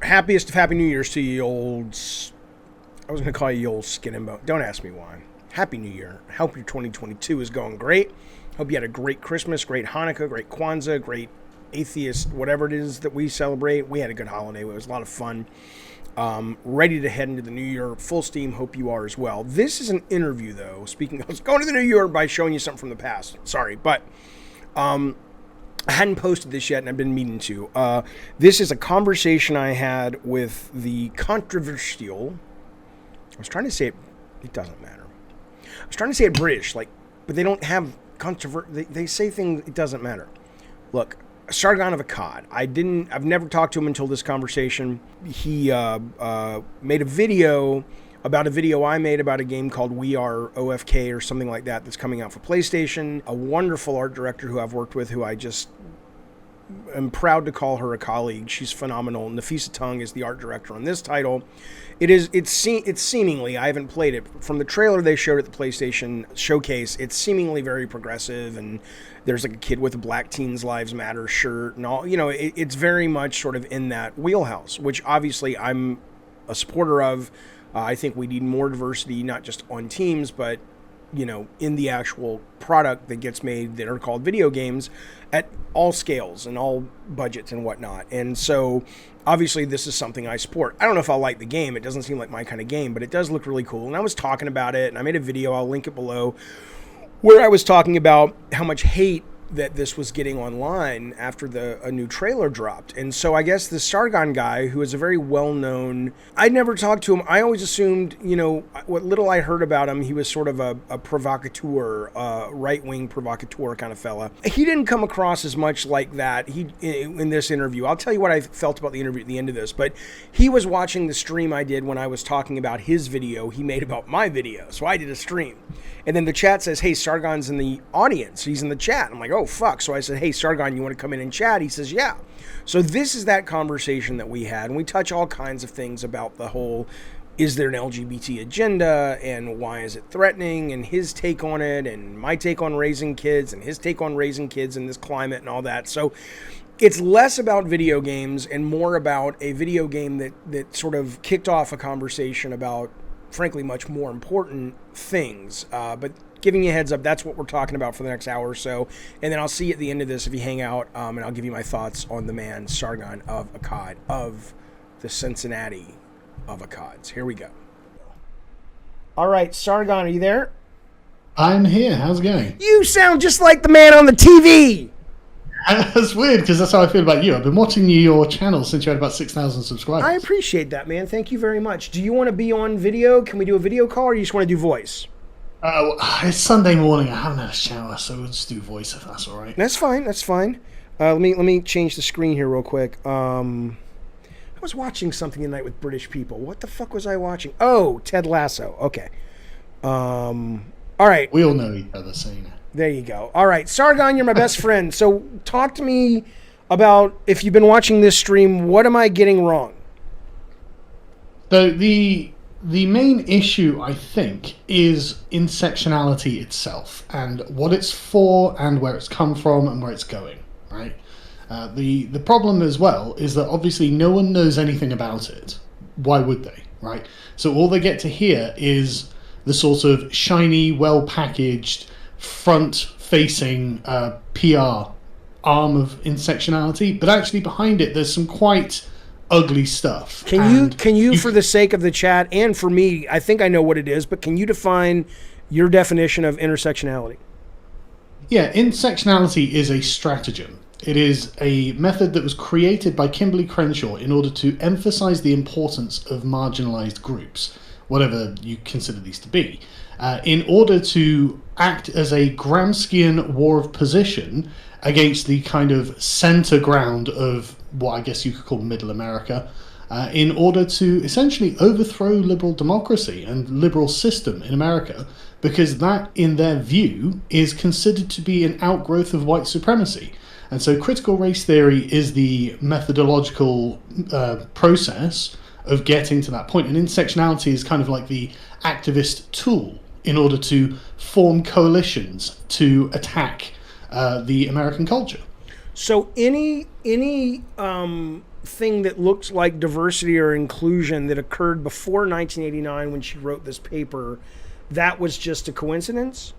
happiest of Happy New Year's to you, I was going to call you old skin and bone. Don't ask me why. Happy New Year. I hope your 2022 is going great. Hope you had a great Christmas, great Hanukkah, great Kwanzaa, great atheist, whatever it is that we celebrate. We had a good holiday. It was a lot of fun. Ready to head into the new year, full steam. Hope you are as well. This is an interview, though. Speaking of going to the new year by showing you something from the past. Sorry, but I hadn't posted this yet, and I've been meaning to. This is a conversation I had with the controversial. I was trying to say it. It doesn't matter. I was trying to say it British, but they don't have They say things. It doesn't matter. Look. Sargon of Akkad. I've never talked to him until this conversation. He made a video about a video I made about a game called We Are OFK or something like that that's coming out for PlayStation. A wonderful art director who I've worked with, who I just am proud to call her a colleague. She's phenomenal. Nafisa Tung is the art director on this title. It's seemingly, I haven't played it, from the trailer they showed at the PlayStation showcase, it's seemingly very progressive, and there's a kid with a Black Teens Lives Matter shirt and all. It's very much sort of in that wheelhouse, which obviously I'm a supporter of. I think we need more diversity, not just on teams, but in the actual product that gets made that are called video games at all scales and all budgets and whatnot. And so obviously this is something I support. I don't know if I'll like the game. It doesn't seem like my kind of game, but it does look really cool. And I was talking about it, and I made a video, I'll link it below, where I was talking about how much hate that this was getting online after a new trailer dropped. And so I guess the Sargon guy, who is a very well-known, I'd never talked to him. I always assumed, what little I heard about him, he was sort of a provocateur, right-wing provocateur kind of fella. He didn't come across as much like that in this interview. I'll tell you what I felt about the interview at the end of this, but he was watching the stream I did when I was talking about his video he made about my video. So I did a stream. And then the chat says, hey, Sargon's in the audience. He's in the chat. I'm like, oh, fuck. So I said, hey, Sargon, you want to come in and chat? He says, yeah. So this is that conversation that we had. And we touch all kinds of things about the whole, is there an LGBT agenda? And why is it threatening? And his take on it. And my take on raising kids. And his take on raising kids in this climate and all that. So it's less about video games and more about a video game that sort of kicked off a conversation about, frankly, much more important things. But giving you a heads up, that's what we're talking about for the next hour or so. And then I'll see you at the end of this if you hang out, and I'll give you my thoughts on the man Sargon of Akkad, of the Cincinnati of Akkads. Here we go. All right, Sargon, are you there? I'm here. How's it going? You sound just like the man on the TV. That's weird, because that's how I feel about you. I've been watching your channel since you had about 6,000 subscribers. I appreciate that, man. Thank you very much. Do you want to be on video? Can we do a video call, or you just want to do voice? It's Sunday morning. I haven't had a shower, so we'll just do voice if that's all right. That's fine. That's fine. Let me change the screen here real quick. I was watching something tonight with British people. What the fuck was I watching? Oh, Ted Lasso. Okay. All right. We all know each other, so you know. There you go. All right, Sargon, you're my best friend. So talk to me about, if you've been watching this stream, what am I getting wrong? So the main issue, I think, is intersectionality itself and what it's for and where it's come from and where it's going, right? The problem as well is that obviously no one knows anything about it. Why would they, right? So all they get to hear is the sort of shiny, well-packaged, front-facing PR arm of intersectionality, but actually behind it there's some quite ugly stuff. Can you for the sake of the chat and for me, I think I know what it is, but can you define your definition of intersectionality? Yeah, intersectionality is a stratagem. It is a method that was created by Kimberly Crenshaw in order to emphasize the importance of marginalized groups, whatever you consider these to be, in order to act as a Gramscian war of position against the kind of center ground of what I guess you could call Middle America, in order to essentially overthrow liberal democracy and liberal system in America, because that, in their view, is considered to be an outgrowth of white supremacy. And so critical race theory is the methodological process of getting to that point. And intersectionality is kind of like the activist tool in order to form coalitions to attack the American culture. So any thing that looks like diversity or inclusion that occurred before 1989 when she wrote this paper, that was just a coincidence?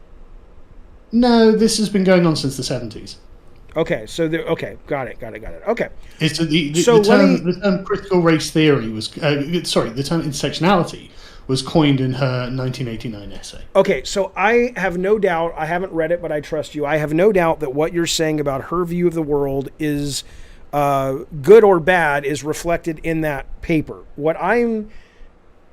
this has been going on since the 70s. Okay, so got it. Okay, It's the term critical race theory was the term intersectionality was coined in her 1989 essay. Okay, so I have no doubt, I haven't read it, but I trust you. I have no doubt that what you're saying about her view of the world is good or bad is reflected in that paper. What I'm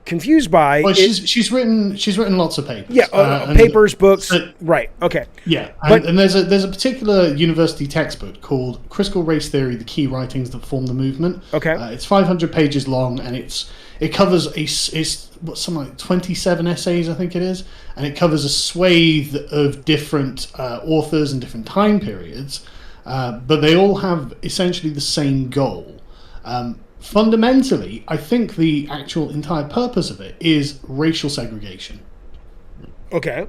confused by she's written lots of papers. Yeah, papers, books, right? Okay. Yeah, and there's a particular university textbook called Critical Race Theory: The Key Writings That Form the Movement. Okay. It's 500 pages long, and it covers something like 27 essays, I think it is, and it covers a swathe of different authors and different time periods, but they all have essentially the same goal. Fundamentally, I think the actual entire purpose of it is racial segregation. Okay.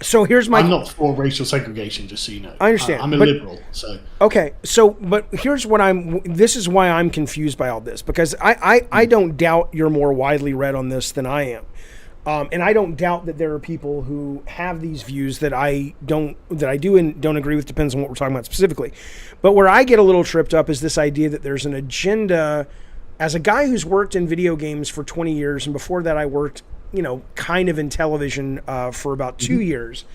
So here's my... I'm not for racial segregation, just so you know. I understand. I'm a liberal, so... Okay, so, but here's what this is why I'm confused by all this, because I don't doubt you're more widely read on this than I am. And I don't doubt that there are people who have these views that I do and don't agree with, depends on what we're talking about specifically. But where I get a little tripped up is this idea that there's an agenda. As a guy who's worked in video games for 20 years, and before that I worked, kind of in television for about 2 years,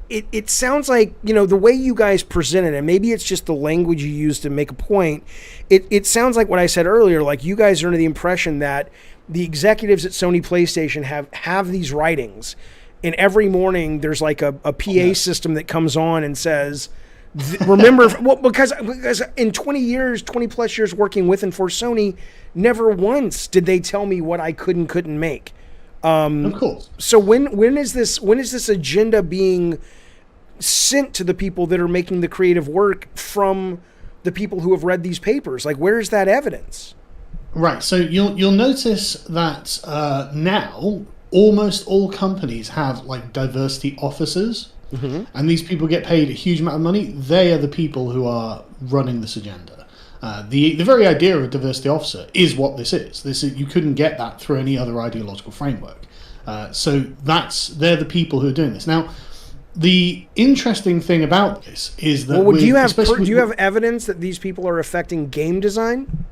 it sounds like, the way you guys present it, and maybe it's just the language you use to make a point, it sounds like what I said earlier, like you guys are under the impression that the executives at Sony PlayStation have these writings, and every morning there's like a PA system that comes on and says, remember, well, because in 20 plus years working with and for Sony, never once did they tell me what I couldn't make. Of course. So when is this agenda being sent to the people that are making the creative work from the people who have read these papers? Like, where's that evidence? Right. So you'll notice that now almost all companies have like diversity officers, and these people get paid a huge amount of money. They are the people who are running this agenda. The very idea of a diversity officer is what this is. You couldn't get that through any other ideological framework. So they're the people who are doing this. Now, the interesting thing about this is that do you have evidence that these people are affecting game design?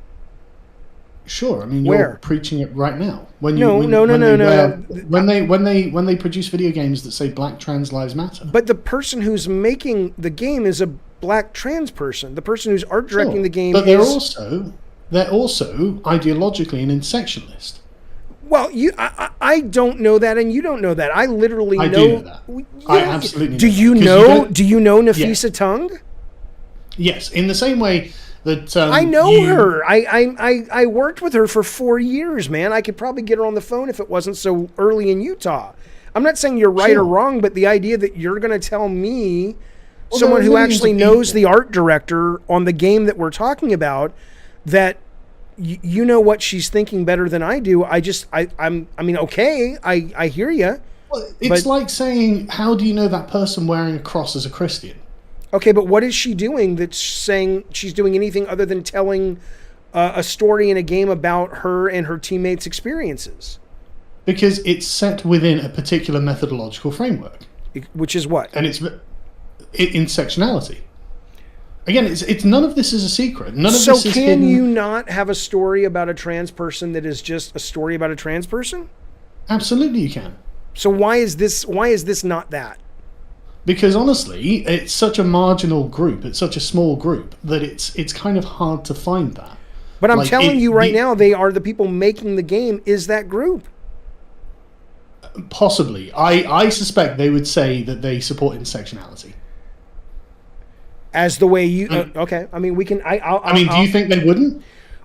Sure, I mean Where? You're preaching it right now. When they produce video games that say Black Trans Lives Matter. But the person who's making the game is a Black trans person. The person who's art directing the game but they're also ideologically an intersectionalist. Well, I don't know that, and you don't know that. I literally know. I do know that. I absolutely. Do you know? Do you know Nafisa Tung? Yes, in the same way that I know her. I worked with her for 4 years, man. I could probably get her on the phone if it wasn't so early in Utah. I'm not saying you're right or wrong, but the idea that you're going to tell me, someone who actually knows the art director on the game that we're talking about, that you know what she's thinking better than I do. I mean, okay, I hear you. Well, it's like saying, how do you know that person wearing a cross is a Christian? Okay, but what is she doing that's saying she's doing anything other than telling a story in a game about her and her teammates' experiences? Because it's set within a particular methodological framework. Which is what? And it's intersectionality. Again, it's none of this is a secret. None of this is hidden. So can you not have a story about a trans person that is just a story about a trans person? Absolutely you can. So why is this not that? Because honestly, it's such a marginal group, it's such a small group, that it's kind of hard to find that. But I'm telling you right now, they are the people making the game is that group. Possibly. I suspect they would say that they support intersectionality. As the way you... okay, I mean, we can... do you think they wouldn't?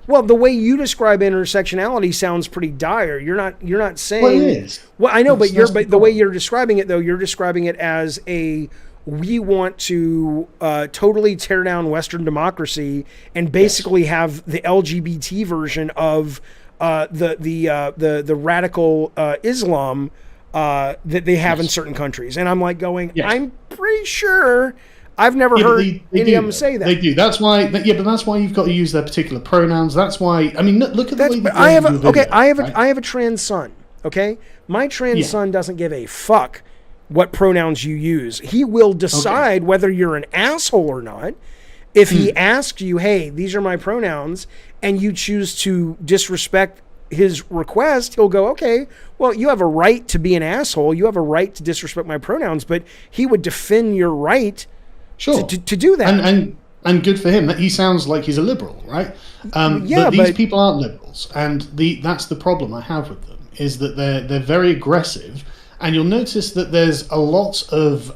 Well, the way you describe intersectionality sounds pretty dire. You're not saying... Well, it is. Well, I know, but the way you're describing it, though, you're describing it as we want to totally tear down Western democracy and basically have the LGBT version of the radical Islam that they have in certain countries. And I'm like going, I'm pretty sure I've never Yeah, but heard they any do, of them say that. They do. That's why. Yeah, but that's why you've got to use their particular pronouns. That's why. I mean, look at the way that I have you do a video, I have a trans son. Okay, my trans Yeah. son doesn't give a fuck what pronouns you use. He will decide whether you're an asshole or not. If he asks you, hey, these are my pronouns, and you choose to disrespect his request, he'll go, okay, well, you have a right to be an asshole. You have a right to disrespect my pronouns, but he would defend your right Sure. to do that. And good for him. He sounds like he's a liberal, right? But these people aren't liberals, and that's the problem I have with them, is that they're very aggressive, and you'll notice that there's a lot of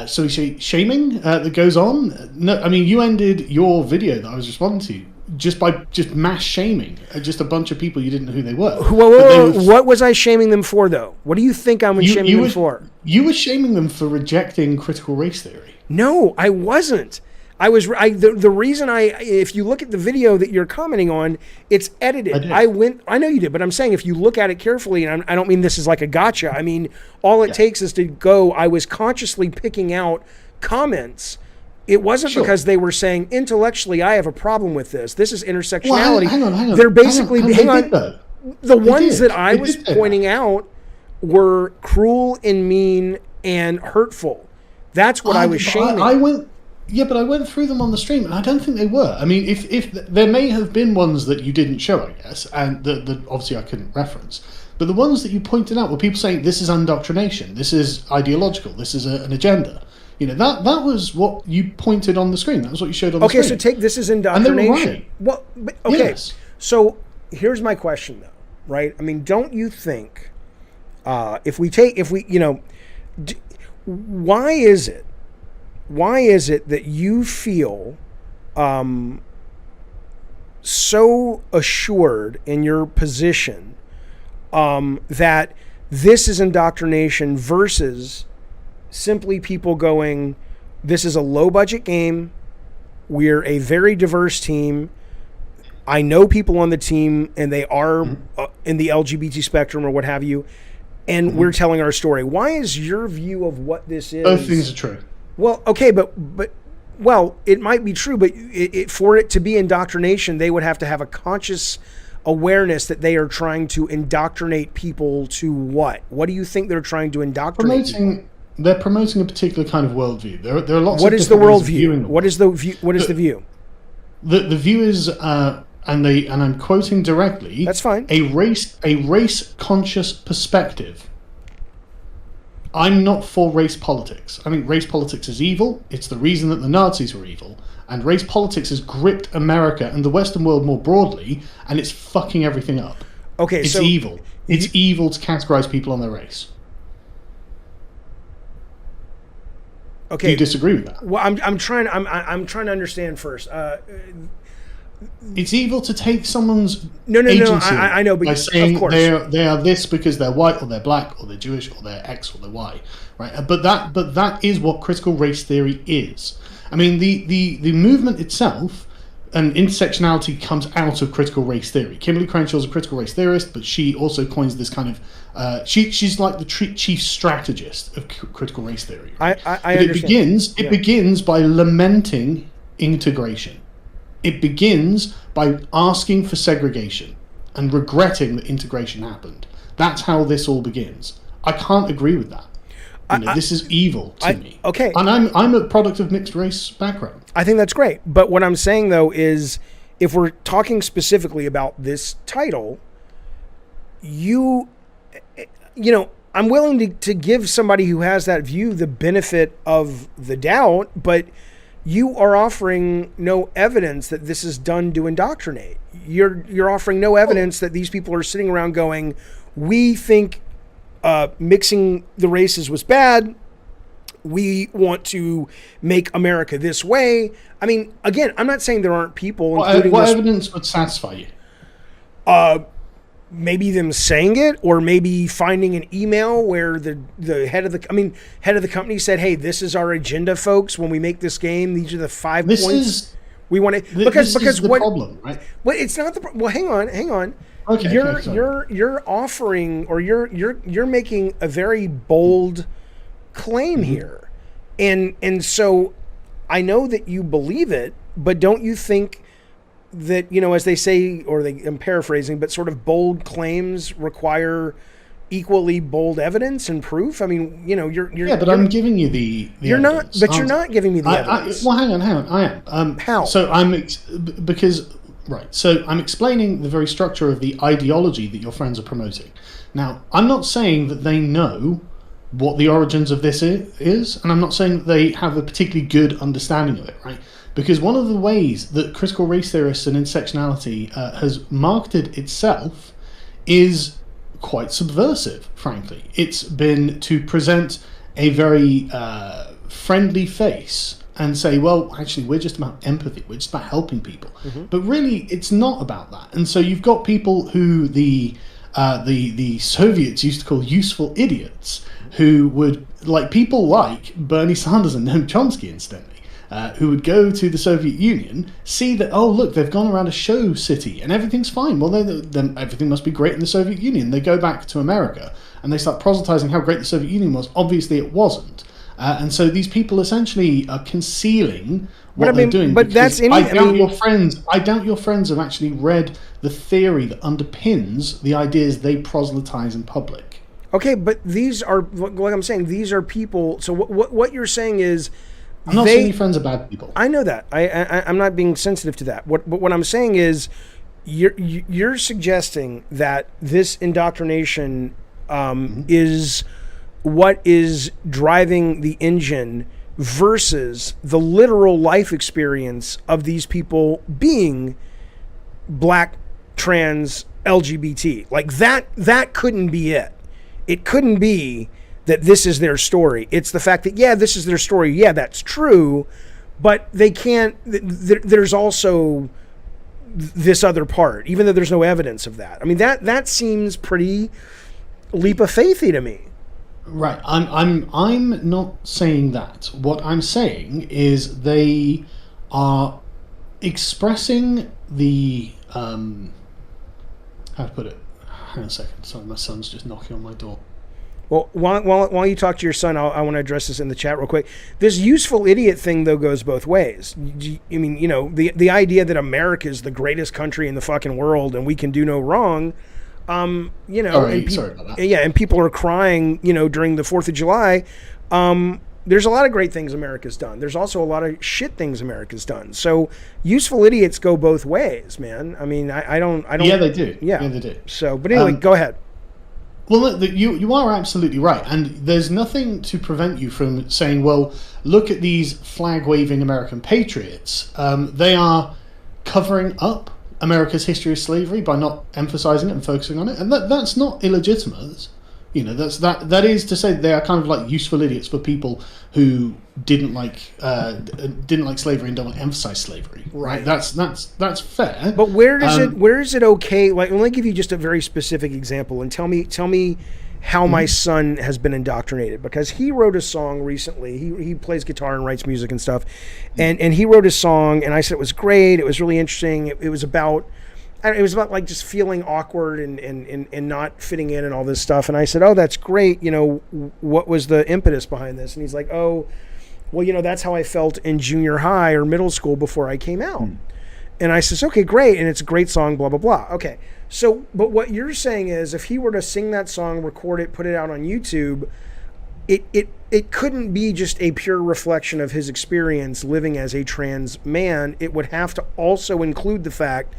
shaming that goes on. No, I mean, you ended your video that I was responding to just by mass shaming just a bunch of people you didn't know who they were. What was I shaming them for, though? What do you think I was shaming them for? You were shaming them for rejecting critical race theory. No, I wasn't. The reason if you look at the video that you're commenting on, it's edited. I know you did, but I'm saying if you look at it carefully, and I don't mean this is like a gotcha. I mean, all it takes is to go, I was consciously picking out comments. It wasn't because they were saying intellectually, I have a problem with this. This is intersectionality. Well, hang on. They're basically, the ones that I was pointing pointing out were cruel and mean and hurtful. That's what I was shaming. I went through them on the stream, and I don't think they were. I mean, if there may have been ones that you didn't show, I guess, and that obviously I couldn't reference, but the ones that you pointed out were people saying this is indoctrination, this is ideological, this is an agenda. You know, that was what you pointed on the screen. That was what you showed on the screen. Okay, so take this is indoctrination. And they were right. Well, okay. Yes. So here's my question, though. Right? I mean, don't you think why is it that you feel so assured in your position that this is indoctrination versus simply people going, this is a low budget game, we're a very diverse team, I know people on the team and they are in the LGBT spectrum or what have you, and we're telling our story? Why is your view of what this is? Both things are true. Well, okay, but it might be true, but for it to be indoctrination, they would have to have a conscious awareness that they are trying to indoctrinate people to what? What do you think they're trying to indoctrinate people? They're promoting a particular kind of worldview. There are lots What of is the different ways of viewing worldview? the What is the view? What is the view? The view is, and I'm quoting directly. That's fine. A race conscious perspective. I'm not for race politics. I think race politics is evil. It's the reason that the Nazis were evil. And race politics has gripped America and the Western world more broadly, and it's fucking everything up. Okay, it's evil. It's evil to categorize people on their race. Okay. Do you disagree with that? Well, I'm trying to understand first. It's evil to take someone's No. agency I know, but by saying of course they are this because they're white or they're black or they're Jewish or they're X or they're Y, right? But that is what critical race theory is. I mean, the movement itself and intersectionality comes out of critical race theory. Kimberly Crenshaw is a critical race theorist, but she also coins this kind of she's like the chief strategist of critical race theory. Right? I understand. It begins by lamenting integration. It begins by asking for segregation and regretting that integration happened. That's how this all begins. I can't agree with that. This is evil to me. Okay. And I'm a product of mixed race background. I think that's great. But what I'm saying, though, is if we're talking specifically about this title, you know, I'm willing to give somebody who has that view the benefit of the doubt, but you are offering no evidence that this is done to indoctrinate. You're offering no evidence that these people are sitting around going, we think mixing the races was bad. We want to make America this way. I mean, again, I'm not saying there aren't people. What evidence would satisfy you? Maybe them saying it, or maybe finding an email where the head of the company said, "Hey, this is our agenda, folks. When we make this game, these are the 5 points we want to." Because the what problem, right? Well, it's not the well. Hang on. Okay, you're offering, or you're making a very bold claim here. And so I know that you believe it, but don't you think that, as they say, I'm paraphrasing, but sort of bold claims require equally bold evidence and proof? I mean, I'm giving you the you're evidence. not, but you're not giving me the evidence. Well, hang on, I am. How? So So I'm explaining the very structure of the ideology that your friends are promoting. Now, I'm not saying that they know what the origins of this is, and I'm not saying that they have a particularly good understanding of it, right? Because one of the ways that critical race theorists and intersectionality has marketed itself is quite subversive, frankly. It's been to present a very friendly face and say, well, actually, we're just about empathy. We're just about helping people. Mm-hmm. But really, it's not about that. And so you've got people who the Soviets used to call useful idiots, who would, people like Bernie Sanders and Noam Chomsky, incidentally, who would go to the Soviet Union, see that, oh, look, they've gone around a show city and everything's fine. Well, then everything must be great in the Soviet Union. They go back to America and they start proselytizing how great the Soviet Union was. Obviously, it wasn't. And so these people essentially are concealing what they're doing. But that's I doubt your friends have actually read the theory that underpins the ideas they proselytize in public. Okay, but these are, like I'm saying, these are people. So what you're saying is, I'm not saying your friends are bad people. I know that. I'm not being sensitive to that. But what I'm saying is, you're suggesting that this indoctrination is what is driving the engine versus the literal life experience of these people being black, trans, LGBT. Like that couldn't be it. It couldn't be that this is their story. It's the fact that, yeah, this is their story. Yeah, that's true. But they can't, there's also this other part, even though there's no evidence of that. I mean, that seems pretty leap of faithy to me. Right. I'm not saying that. What I'm saying is they are expressing the, how to put it? Hang on a second. Sorry, my son's just knocking on my door. Well, while you talk to your son, I want to address this in the chat real quick. This useful idiot thing, though, goes both ways. I mean, the idea that America is the greatest country in the fucking world and we can do no wrong, sorry about that. Yeah, and people are crying, during the 4th of July. There's a lot of great things America's done. There's also a lot of shit things America's done. So useful idiots go both ways, man. I mean, I don't. Yeah, they do. Yeah, they do. So, but anyway, go ahead. Well, you are absolutely right, and there's nothing to prevent you from saying, well, look at these flag-waving American patriots. They are covering up America's history of slavery by not emphasizing it and focusing on it, and that's not illegitimate. That is to say they are kind of like useful idiots for people who didn't like slavery and don't want to emphasize slavery. Right. That's fair. But where is it okay? Like, let me give you just a very specific example and tell me how my son has been indoctrinated, because he wrote a song recently. He plays guitar and writes music and stuff, and he wrote a song, and I said it was great. It was really interesting. It was about. It was about like just feeling awkward and not fitting in and all this stuff. And I said, oh, that's great. What was the impetus behind this? And he's like, oh, well, that's how I felt in junior high or middle school before I came out. And I says, okay, great. And it's a great song, blah, blah, blah. Okay. So, but what you're saying is if he were to sing that song, record it, put it out on YouTube, it couldn't be just a pure reflection of his experience living as a trans man. It would have to also include the fact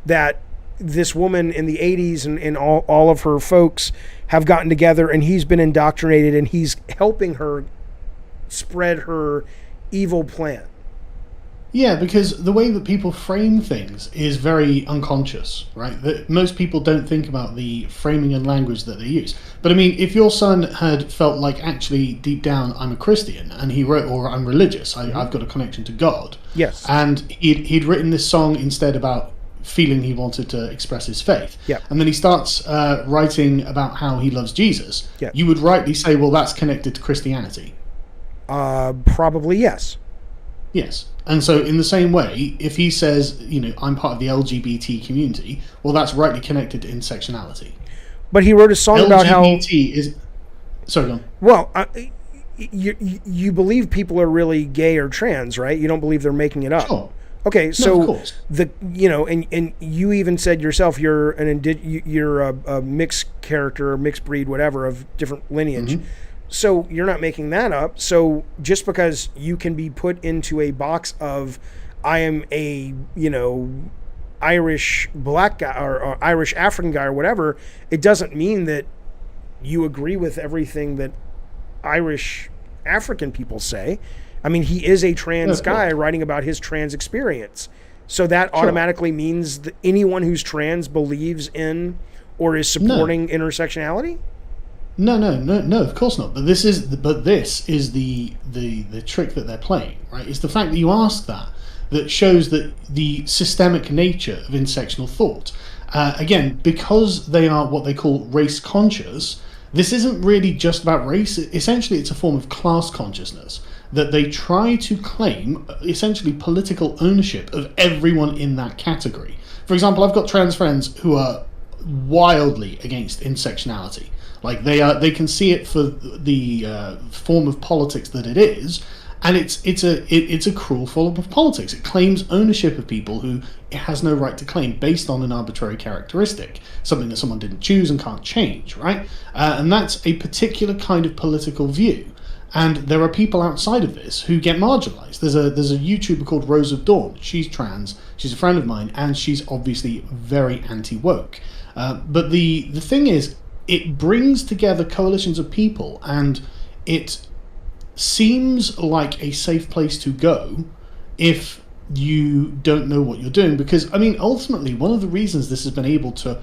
that this woman in the 80s and all of her folks have gotten together and he's been indoctrinated and he's helping her spread her evil plan. Yeah, because the way that people frame things is very unconscious, right? That most people don't think about the framing and language that they use. But I mean, if your son had felt like actually deep down I'm a Christian and he wrote, or I'm religious, I've got a connection to God. Yes. And he'd written this song instead about feeling he wanted to express his faith. Yeah. And then he starts writing about how he loves Jesus. Yeah. You would rightly say, well, that's connected to Christianity. Probably yes. Yes. And so in the same way, if he says, I'm part of the LGBT community, well, that's rightly connected to intersectionality. But he wrote a song about how... LGBT is... Sorry, go on. Well, you believe people are really gay or trans, right? You don't believe they're making it up. Sure. Okay, so No, of course. and you even said yourself you're you're a mixed character, mixed breed, whatever, of different lineage. Mm-hmm. So you're not making that up. So just because you can be put into a box of I am a Irish black guy or Irish African guy or whatever, it doesn't mean that you agree with everything that Irish African people say. I mean, he is a trans guy writing about his trans experience. So that automatically means that anyone who's trans believes in or is supporting intersectionality? No, of course not. But this is the trick that they're playing, right? It's the fact that you ask that shows that the systemic nature of intersectional thought. Again, because they are what they call race conscious, this isn't really just about race. Essentially, it's a form of class consciousness that they try to claim essentially political ownership of everyone in that category. For example, I've got trans friends who are wildly against intersectionality. Like they can see it for the form of politics that it is, and it's a cruel form of politics. It claims ownership of people who it has no right to claim based on an arbitrary characteristic, something that someone didn't choose and can't change, right? And that's a particular kind of political view. And there are people outside of this who get marginalized. There's a YouTuber called Rose of Dawn. She's trans. She's a friend of mine, and she's obviously very anti-woke. But the thing is, it brings together coalitions of people, and it seems like a safe place to go if you don't know what you're doing. Because, I mean, ultimately, one of the reasons this has been able to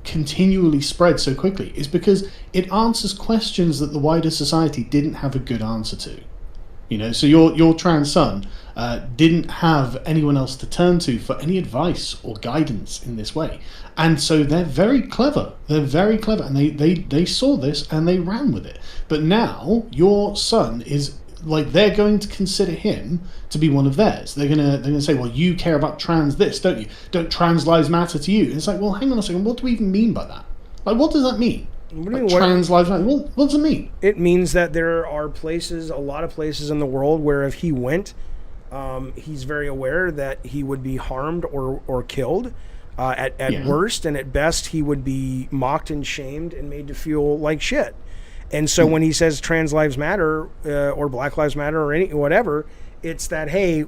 continually spread so quickly is because it answers questions that the wider society didn't have a good answer to. So your trans son didn't have anyone else to turn to for any advice or guidance in this way. And so they're very clever. And they saw this and they ran with it. But now your son is like, they're going to consider him to be one of theirs. They're gonna say, well, you care about trans this, don't you? Don't trans lives matter to you? And it's like, well, hang on a second. What do we even mean by that? Like, what does that mean? Trans lives matter. What does it mean? It means that there are a lot of places in the world where if he went, he's very aware that he would be harmed or killed. At worst, and at best, he would be mocked and shamed and made to feel like shit. And so when he says trans lives matter or black lives matter or whatever, it's that, hey,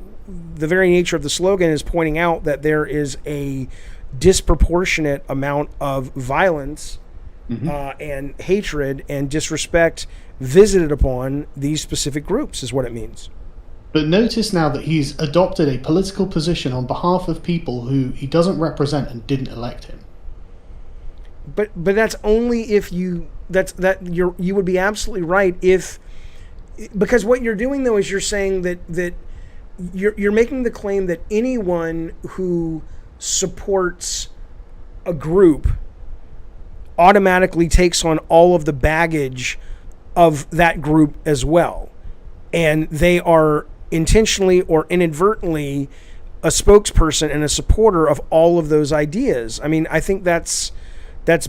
the very nature of the slogan is pointing out that there is a disproportionate amount of violence and hatred and disrespect visited upon these specific groups is what it means. But notice now that he's adopted a political position on behalf of people who he doesn't represent and didn't elect him. But that's only if you would be absolutely right because what you're doing though is you're saying that you're making the claim that anyone who supports a group automatically takes on all of the baggage of that group as well, and they are intentionally or inadvertently a spokesperson and a supporter of all of those ideas. I mean, I think that's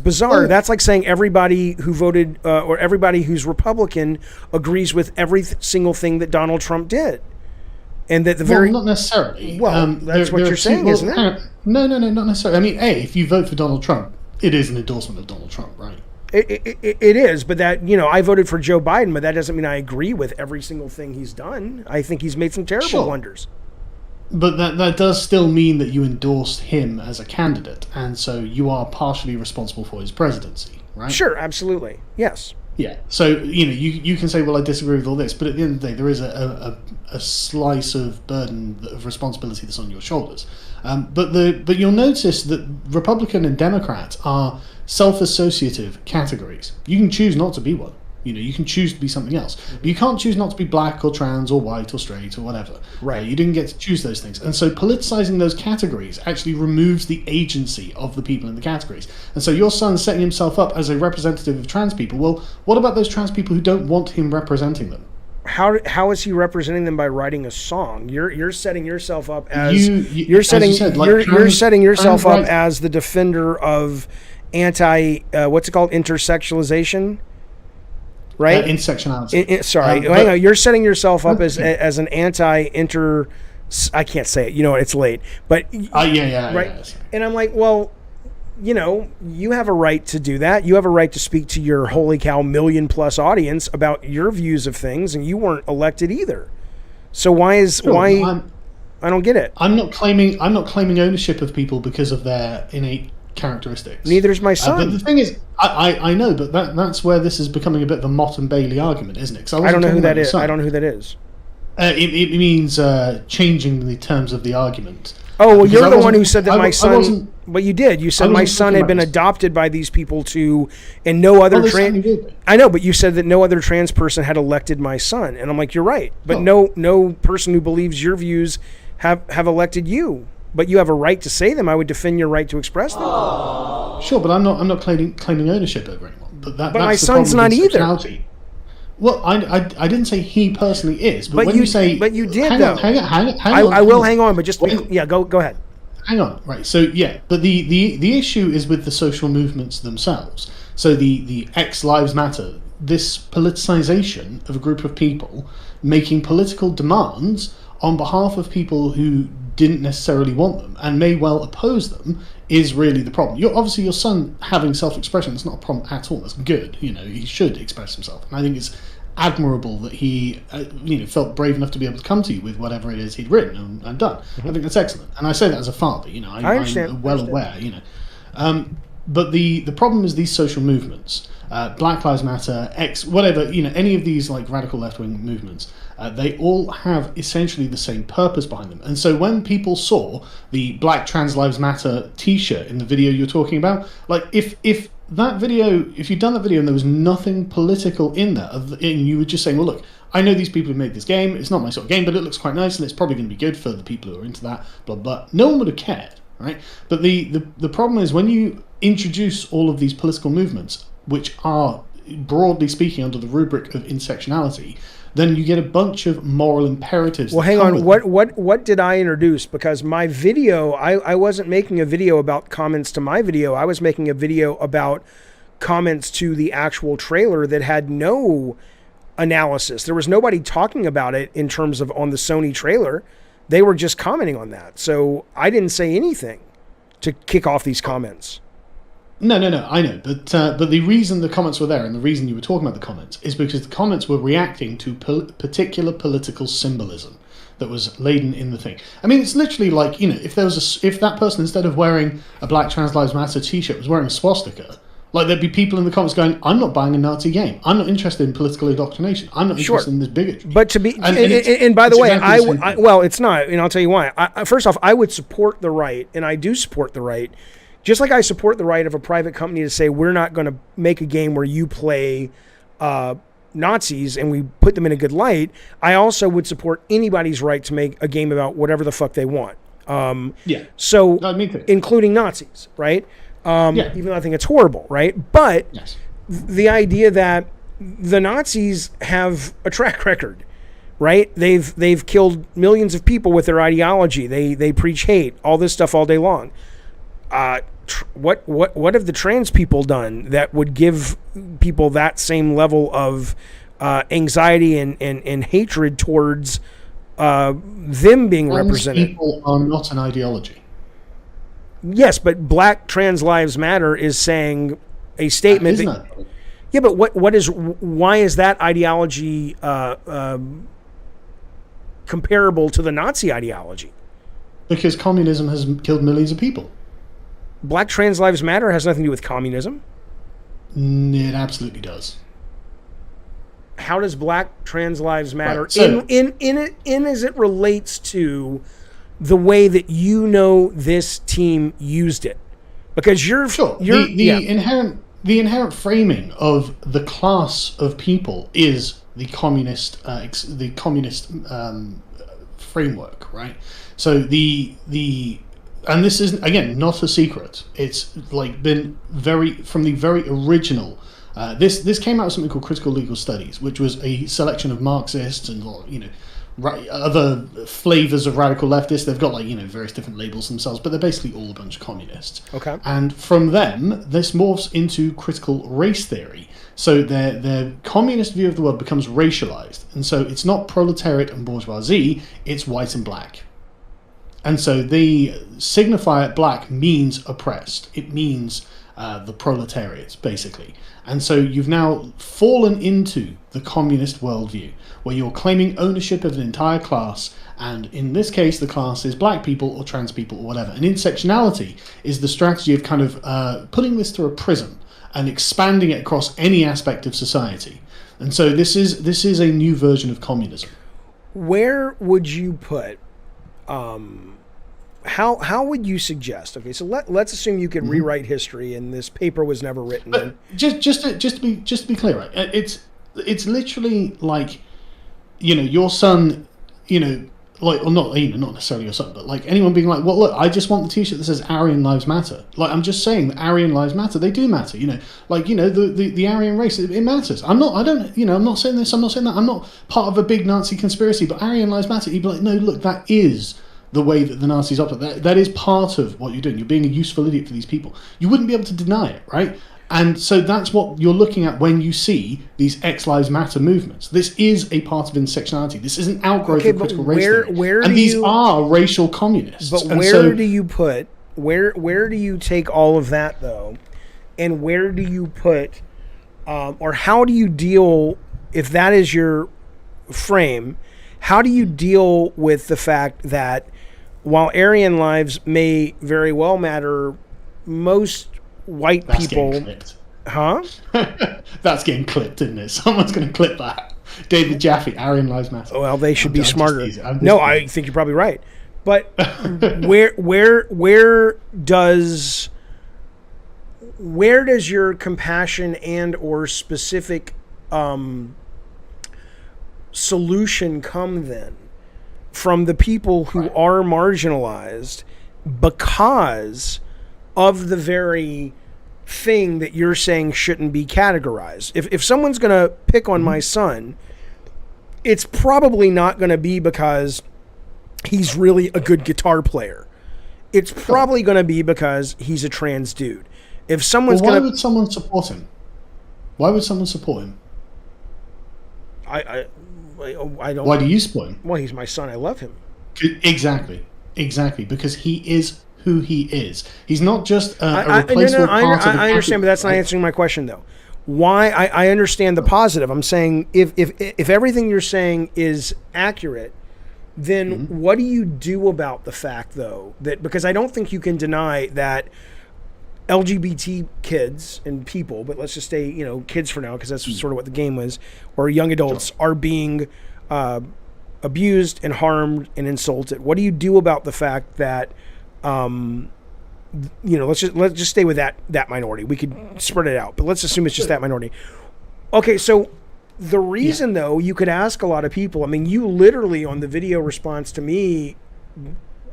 bizarre. Well, that's like saying everybody who voted or everybody who's Republican agrees with every single thing that Donald Trump did. And that not necessarily. Well, that's what you're saying, isn't it? No, not necessarily. I mean, if you vote for Donald Trump, it is an endorsement of Donald Trump, right? It is, but that, I voted for Joe Biden, but that doesn't mean I agree with every single thing he's done. I think he's made some terrible wonders. But that does still mean that you endorsed him as a candidate, and so you are partially responsible for his presidency, right? Sure, absolutely. Yes. Yeah. So, you can say, well, I disagree with all this, but at the end of the day, there is a slice of burden of responsibility that's on your shoulders. But you'll notice that Republican and Democrat are self-associative categories. You can choose not to be one. You can choose to be something else. But you can't choose not to be black or trans or white or straight or whatever. Right. You didn't get to choose those things. And so politicizing those categories actually removes the agency of the people in the categories. And so your son's setting himself up as a representative of trans people. Well, what about those trans people who don't want him representing them? How is he representing them by writing a song? You're setting yourself up as you're setting yourself up as the defender of what's it called, intersectionalization. right? Intersectionality. Sorry, hang on. You're setting yourself up as an anti-inter. I can't say it. You know, it's late. But right. Yeah. And I'm like, well, you know, you have a right to do that. You have a right to speak to your holy cow million-plus audience about your views of things, and you weren't elected either. So why? I don't get it. I'm not claiming ownership of people because of their innate characteristics. Neither is my son. But the thing is, I know, but that's where this is becoming a bit of a Mott and Bailey argument, isn't it? I don't know who that is. I don't know who that is. It means changing the terms of the argument. Oh, well, you're the one who said that my son... But you did. You said my son had been adopted by these people and no other trans... I know, but you said that no other trans person had elected my son. And I'm like, you're right. But no person who believes your views have elected you. But you have a right to say them. I would defend your right to express them. Sure, but I'm not claiming ownership over anyone. But my son's not either. Well, I didn't say he personally is, but when you say... But you did, hang though. Hang on. I will hang on, but just... go ahead. Hang on, right. So, yeah, but the issue is with the social movements themselves. So the X Lives Matter, this politicization of a group of people making political demands on behalf of people who didn't necessarily want them and may well oppose them is really the problem. Obviously, your son having self-expression is not a problem at all. That's good. You know, he should express himself. And I think it's admirable that he felt brave enough to be able to come to you with whatever it is he'd written and done. I think that's excellent. And I say that as a father. You know, I understand. I'm well aware. You know, but the problem is these social movements, Black Lives Matter, X, whatever. You know, any of these like radical left-wing movements. They all have essentially the same purpose behind them. And so when people saw the Black Trans Lives Matter t-shirt in the video you're talking about, like if you'd done that video and there was nothing political in there, and you were just saying, well, look, I know these people who made this game, it's not my sort of game, but it looks quite nice and it's probably going to be good for the people who are into that, blah, blah. No one would have cared, right? But the problem is when you introduce all of these political movements, which are, broadly speaking, under the rubric of intersectionality, then you get a bunch of moral imperatives. Well, hang on. What did I introduce? Because my video, I wasn't making a video about comments to my video. I was making a video about comments to the actual trailer that had no analysis. There was nobody talking about it in terms of on the Sony trailer. They were just commenting on that. So I didn't say anything to kick off these comments. No, I know, but the reason the comments were there and the reason you were talking about the comments is because the comments were reacting to particular political symbolism that was laden in the thing. I mean, it's literally like, you know, if that person, instead of wearing a Black Trans Lives Matter t-shirt, was wearing a swastika, like there'd be people in the comments going, I'm not buying a Nazi game. I'm not interested in political indoctrination. I'm not interested in this bigotry. But to be, and by the way, well, it's not, and I'll tell you why. First off, I would support the right, and I do support the right. Just like I support the right of a private company to say, we're not going to make a game where you play Nazis and we put them in a good light, I also would support anybody's right to make a game about whatever the fuck they want. So, including Nazis, right? Even though I think it's horrible, right? But the idea that the Nazis have a track record, right? They've killed millions of people with their ideology. They preach hate, all this stuff all day long. What have the trans people done that would give people that same level of anxiety and hatred towards them being represented? People are not an ideology. Yes, but Black Trans Lives Matter is saying a statement. Yeah, but why is that ideology comparable to the Nazi ideology? Because communism has killed millions of people. Black Trans Lives Matter has nothing to do with communism. It absolutely does. How does Black Trans Lives Matter in as it relates to the way that you know this team used it? Because the inherent framing of the class of people is the communist framework, right? So and this is, again, not a secret. It's like been from the very original. This came out of something called Critical Legal Studies, which was a selection of Marxists and other flavors of radical leftists. They've got like, various different labels themselves, but they're basically all a bunch of communists. Okay. And from them, this morphs into critical race theory. So their communist view of the world becomes racialized, and so it's not proletariat and bourgeoisie; it's white and black. And so the signifier black means oppressed. It means the proletariat, basically. And so you've now fallen into the communist worldview, where you're claiming ownership of an entire class, and in this case, the class is black people or trans people or whatever. And intersectionality is the strategy of kind of putting this through a prism and expanding it across any aspect of society. And so this is a new version of communism. Where would you put... How would you suggest? Okay, so let's assume you could rewrite history, and this paper was never written. But just to be clear, right? It's literally like, your son, or not necessarily your son, but like anyone being like, well, look, I just want the T-shirt that says Aryan Lives Matter. Like, I'm just saying that Aryan Lives Matter. They do matter. The Aryan race, it matters. I'm not saying this. I'm not saying that. I'm not part of a big Nazi conspiracy. But Aryan Lives Matter. You'd be like, no, look, that is the way that the Nazis operate. That is part of what you're doing. You're being a useful idiot for these people. You wouldn't be able to deny it, right? And so that's what you're looking at when you see these X Lives Matter movements. This is a part of intersectionality. This is an outgrowth of critical race theory. And these are racial communists. But where do you put, where do you take all of that, though? And where do you put, or how do you deal, if that is your frame, how do you deal with the fact that while Aryan lives may very well matter, most white people... Huh? That's getting clipped, isn't it? Someone's going to clip that. David Jaffe, Aryan Lives Matter. Well, they should be smarter. No, I think you're probably right. But where does your compassion and or specific solution come then? From the people who are marginalized because of the very thing that you're saying shouldn't be categorized. If someone's going to pick on my son, it's probably not going to be because he's really a good guitar player. It's probably going to be because he's a trans dude. If someone's why would someone support him? Why would someone support him? I don't. Why do you support him? Well, he's my son. I love him. Exactly. Because he is who he is. He's not just a replaceable part of the I understand, but that's not answering my question, though. Why? I understand the positive. I'm saying if everything you're saying is accurate, then what do you do about the fact, though, that because I don't think you can deny that LGBT kids and people, but let's just say, kids for now, because that's sort of what the game was, or young adults are being abused and harmed and insulted. What do you do about the fact that, let's just stay with that minority. We could spread it out, but let's assume it's just that minority. Okay, so the reason, though, you could ask a lot of people. I mean, you literally on the video response to me,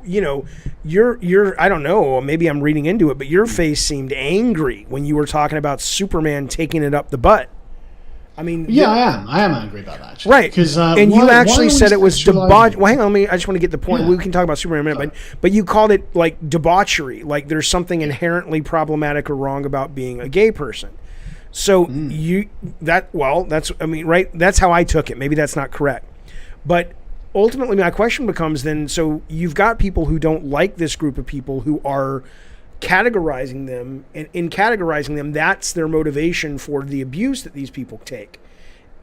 you're I don't know, maybe I'm reading into it, but your face seemed angry when you were talking about Superman taking it up the butt. I mean, I am angry about that, actually. Right? Because you actually said it was debauch. Well, hang on, I just want to get the point. We can talk about Superman in a minute, but you called it like debauchery, like there's something inherently problematic or wrong about being a gay person. So that's how I took it. Maybe that's not correct, but ultimately my question becomes then, so you've got people who don't like this group of people who are categorizing them, and in categorizing them, that's their motivation for the abuse that these people take.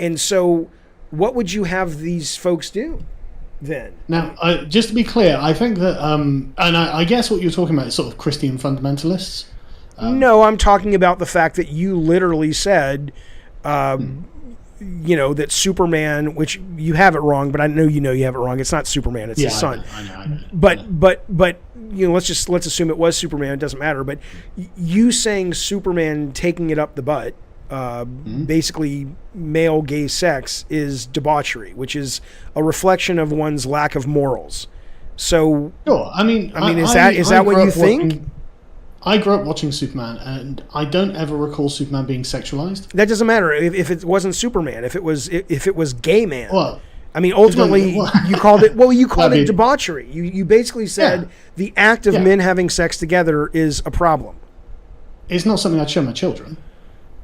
And so what would you have these folks do then? Now, just to be clear, I think that, and I guess what you're talking about is sort of Christian fundamentalists. No, I'm talking about the fact that you literally said, that Superman, which you have it wrong, but I know you have it wrong. It's not Superman; it's his son. I know. But let's assume it was Superman. It doesn't matter. But you saying Superman taking it up the butt, basically male gay sex, is debauchery, which is a reflection of one's lack of morals. So, sure. I mean, is that what you think? I grew up watching Superman, and I don't ever recall Superman being sexualized. That doesn't matter if it wasn't Superman. If it was gay man. Well, I mean, ultimately, you called it. Well, you called I mean, it debauchery. You basically said the act of men having sex together is a problem. It's not something I'd show my children.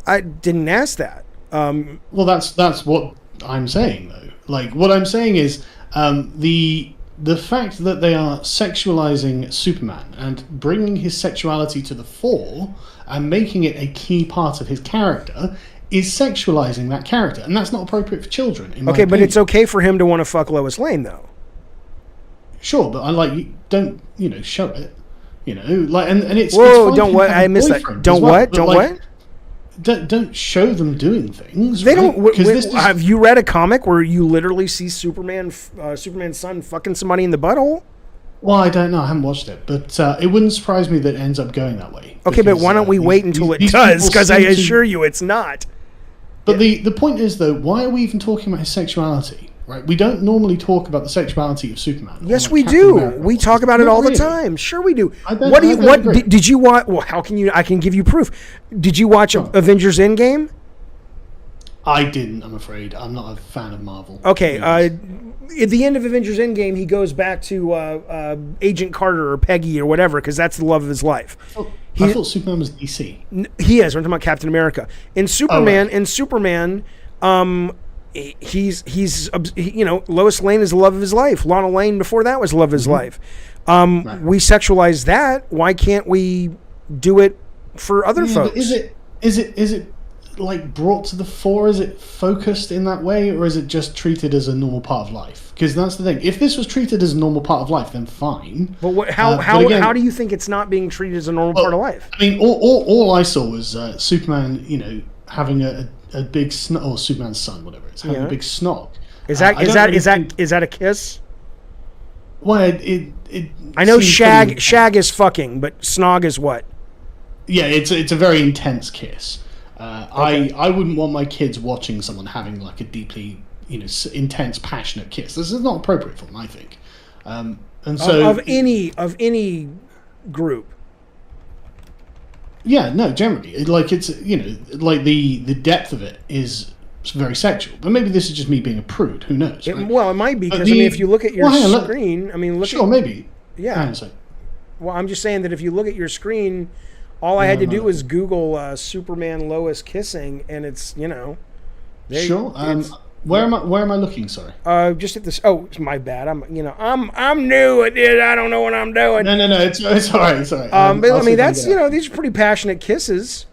I didn't ask that. Well, that's what I'm saying, though. Like, what I'm saying is the fact that they are sexualizing Superman and bringing his sexuality to the fore and making it a key part of his character is sexualizing that character, and that's not appropriate for children. In my Okay, but opinion. it's okay for him to want to fuck Lois Lane, though. Sure, but don't show it. Like and it's Whoa! it's Don't what? I missed that. Don't well, what? Don't like, what? Don't show them doing things. They right? don't. Have you read a comic where you literally see Superman's son fucking somebody in the butthole? Well, I don't know. I haven't watched it, but it wouldn't surprise me that it ends up going that way. Okay, but why don't we wait until it does? Because I assure you, it's not. But the point is, though, why are we even talking about his sexuality? Right? We don't normally talk about the sexuality of Superman. Yes, we do. We talk about it all the time. Sure, we do. Did you watch? Well, how can you? I can give you proof. Did you watch Avengers Endgame? I didn't. I'm afraid. I'm not a fan of Marvel. Okay. At the end of Avengers Endgame, he goes back to Agent Carter or Peggy or whatever because that's the love of his life. I thought Superman was DC. He is. We're talking about Captain America. In Superman, he's Lois Lane is the love of his life. Lana Lane before that was the love of his life. Right. We sexualize that. Why can't we do it for other folks? Is it like brought to the fore? Is it focused in that way, or is it just treated as a normal part of life? Because that's the thing. If this was treated as a normal part of life, then fine. But how do you think it's not being treated as a normal part of life? I mean, all I saw was Superman, having a big snog, or Superman's son, whatever it's having a big snog. Is that a kiss? Well, I know shag is fucking, but snog is what? Yeah, it's a very intense kiss. Okay. I wouldn't want my kids watching someone having like a deeply intense, passionate kiss. This is not appropriate for them, I think. And so of any group. Yeah, no, generally, like it's like the depth of it is very sexual. But maybe this is just me being a prude. Who knows? Right? Well, it might be because if you look at your screen, maybe. Yeah. Well, I'm just saying that if you look at your screen, all I had to do was Google Superman Lois kissing, and it's Sure. Where am I looking? Sorry. Just at this. Oh, it's my bad. I'm new at it. I don't know what I'm doing. No. It's all right. It's all right. But I mean, that's these are pretty passionate kisses.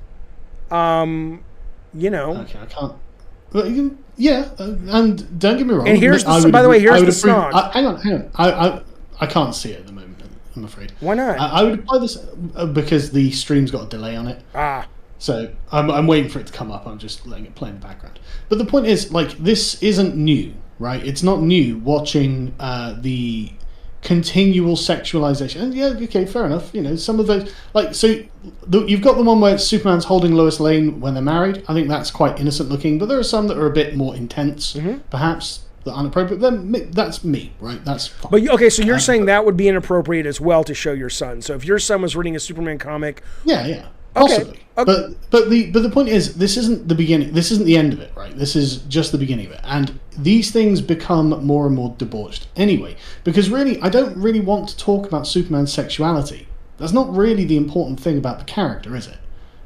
Okay, I can't. Yeah, and don't get me wrong. And here's by the way, here's the snog. Hang on. I can't see it at the moment. I'm afraid. Why not? I would apply this because the stream's got a delay on it. So I'm waiting for it to come up. I'm just letting it play in the background. But the point is, like, this isn't new, right? It's not new watching the continual sexualization. And yeah, okay, fair enough. Some of those, like, so you've got the one where Superman's holding Lois Lane when they're married. I think that's quite innocent looking. But there are some that are a bit more intense, perhaps, that aren't appropriate. Then that's me, right? That's fine. But okay, so you're saying that would be inappropriate as well to show your son. So if your son was reading a Superman comic, yeah. Possibly, okay. But the point is, this isn't the beginning. This isn't the end of it, right? This is just the beginning of it, and these things become more and more debauched anyway. Because really, I don't really want to talk about Superman's sexuality. That's not really the important thing about the character, is it?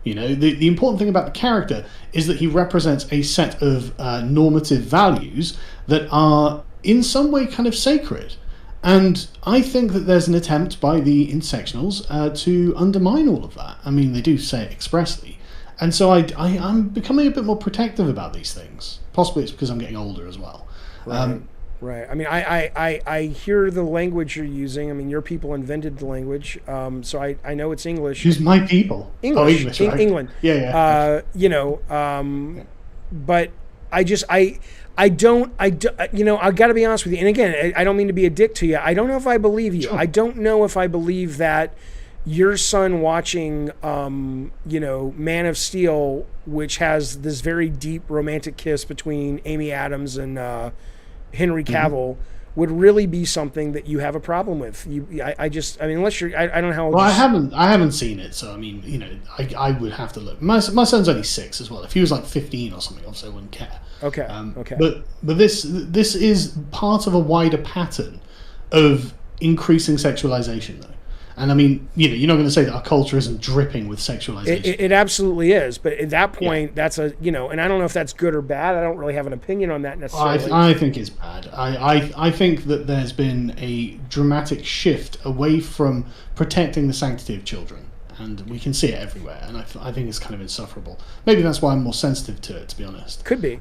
The important thing about the character is that he represents a set of normative values that are in some way kind of sacred. And I think that there's an attempt by the intersectionals to undermine all of that. I mean, they do say it expressly. And so I'm becoming a bit more protective about these things. Possibly it's because I'm getting older as well. Right. I mean, I hear the language you're using. I mean, your people invented the language. So I know it's English. Who's my people? English. Right? England. Yeah. But I don't, I got to be honest with you. And again, I don't mean to be a dick to you. I don't know if I believe you. Sure. I don't know if I believe that your son watching, Man of Steel, which has this very deep romantic kiss between Amy Adams and Henry Cavill, would really be something that you have a problem with. I mean, unless you're, I don't know how. Well, I haven't seen it, so I mean, you know, I would have to look. My son's only 6 as well. If he was like 15 or something, obviously I wouldn't care. Okay. Okay. But this is part of a wider pattern of increasing sexualization, though. And I mean, you know, you're not going to say that our culture isn't dripping with sexualization. It absolutely is. But at that point, that's a, you know, and I don't know if that's good or bad. I don't really have an opinion on that necessarily. I think it's bad. I think that there's been a dramatic shift away from protecting the sanctity of children. And we can see it everywhere. And I think it's kind of insufferable. Maybe that's why I'm more sensitive to it, to be honest. Could be.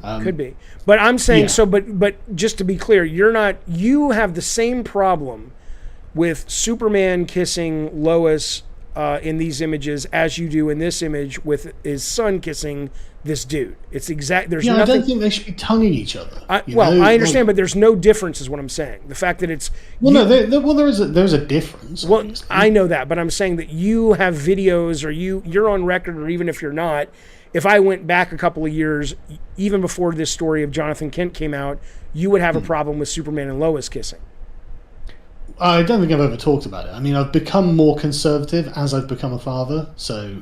But I'm saying, but just to be clear, you have the same problem with Superman kissing Lois in these images as you do in this image with his son kissing this dude. It's exact. There's nothing. I don't think they should be tonguing each other. I understand, but there's no difference, is what I'm saying. The fact that it's there's a difference. Well, obviously. I know that, but I'm saying that you have videos, or you're on record, or even if you're not. If I went back a couple of years, even before this story of Jonathan Kent came out, you would have a problem with Superman and Lois kissing. I don't think I've ever talked about it. I mean, I've become more conservative as I've become a father. So,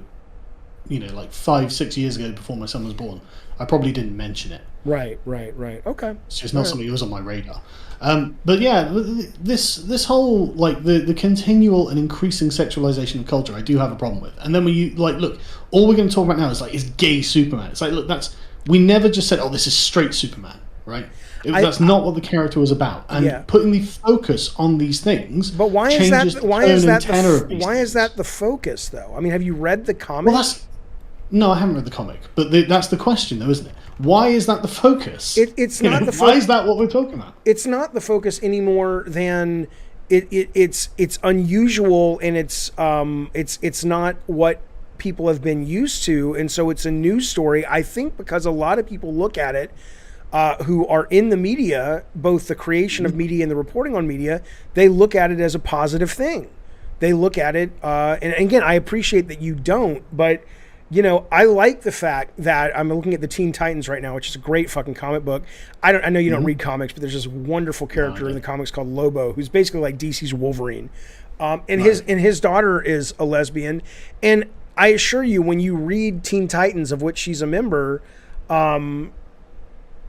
you know, like 5-6 years ago, before my son was born, I probably didn't mention it. Right. Okay. It's just not something that was on my radar. But yeah, this whole, like, the continual and increasing sexualization of culture, I do have a problem with. And then when you, like, look, all we're going to talk about now is gay Superman. It's like, look, we never just said, oh, this is straight Superman, right? That's not what the character was about, and putting the focus on these things. But why is that the focus, though? I mean, have you read the comic? Well, no, I haven't read the comic, but that's the question, though, isn't it? Why is that the focus? It's not the focus. Why is that what we're talking about? It's not the focus any more than it's unusual, and it's not what people have been used to, and so it's a news story. I think because a lot of people look at it. Who are in the media, both the creation of media and the reporting on media, they look at it as a positive thing. They look at it, and again, I appreciate that you don't, but, you know, I like the fact that I'm looking at the Teen Titans right now, which is a great fucking comic book. I know you don't read comics, but there's this wonderful character in the comics called Lobo, who's basically like DC's Wolverine. His daughter is a lesbian, and I assure you, when you read Teen Titans, of which she's a member,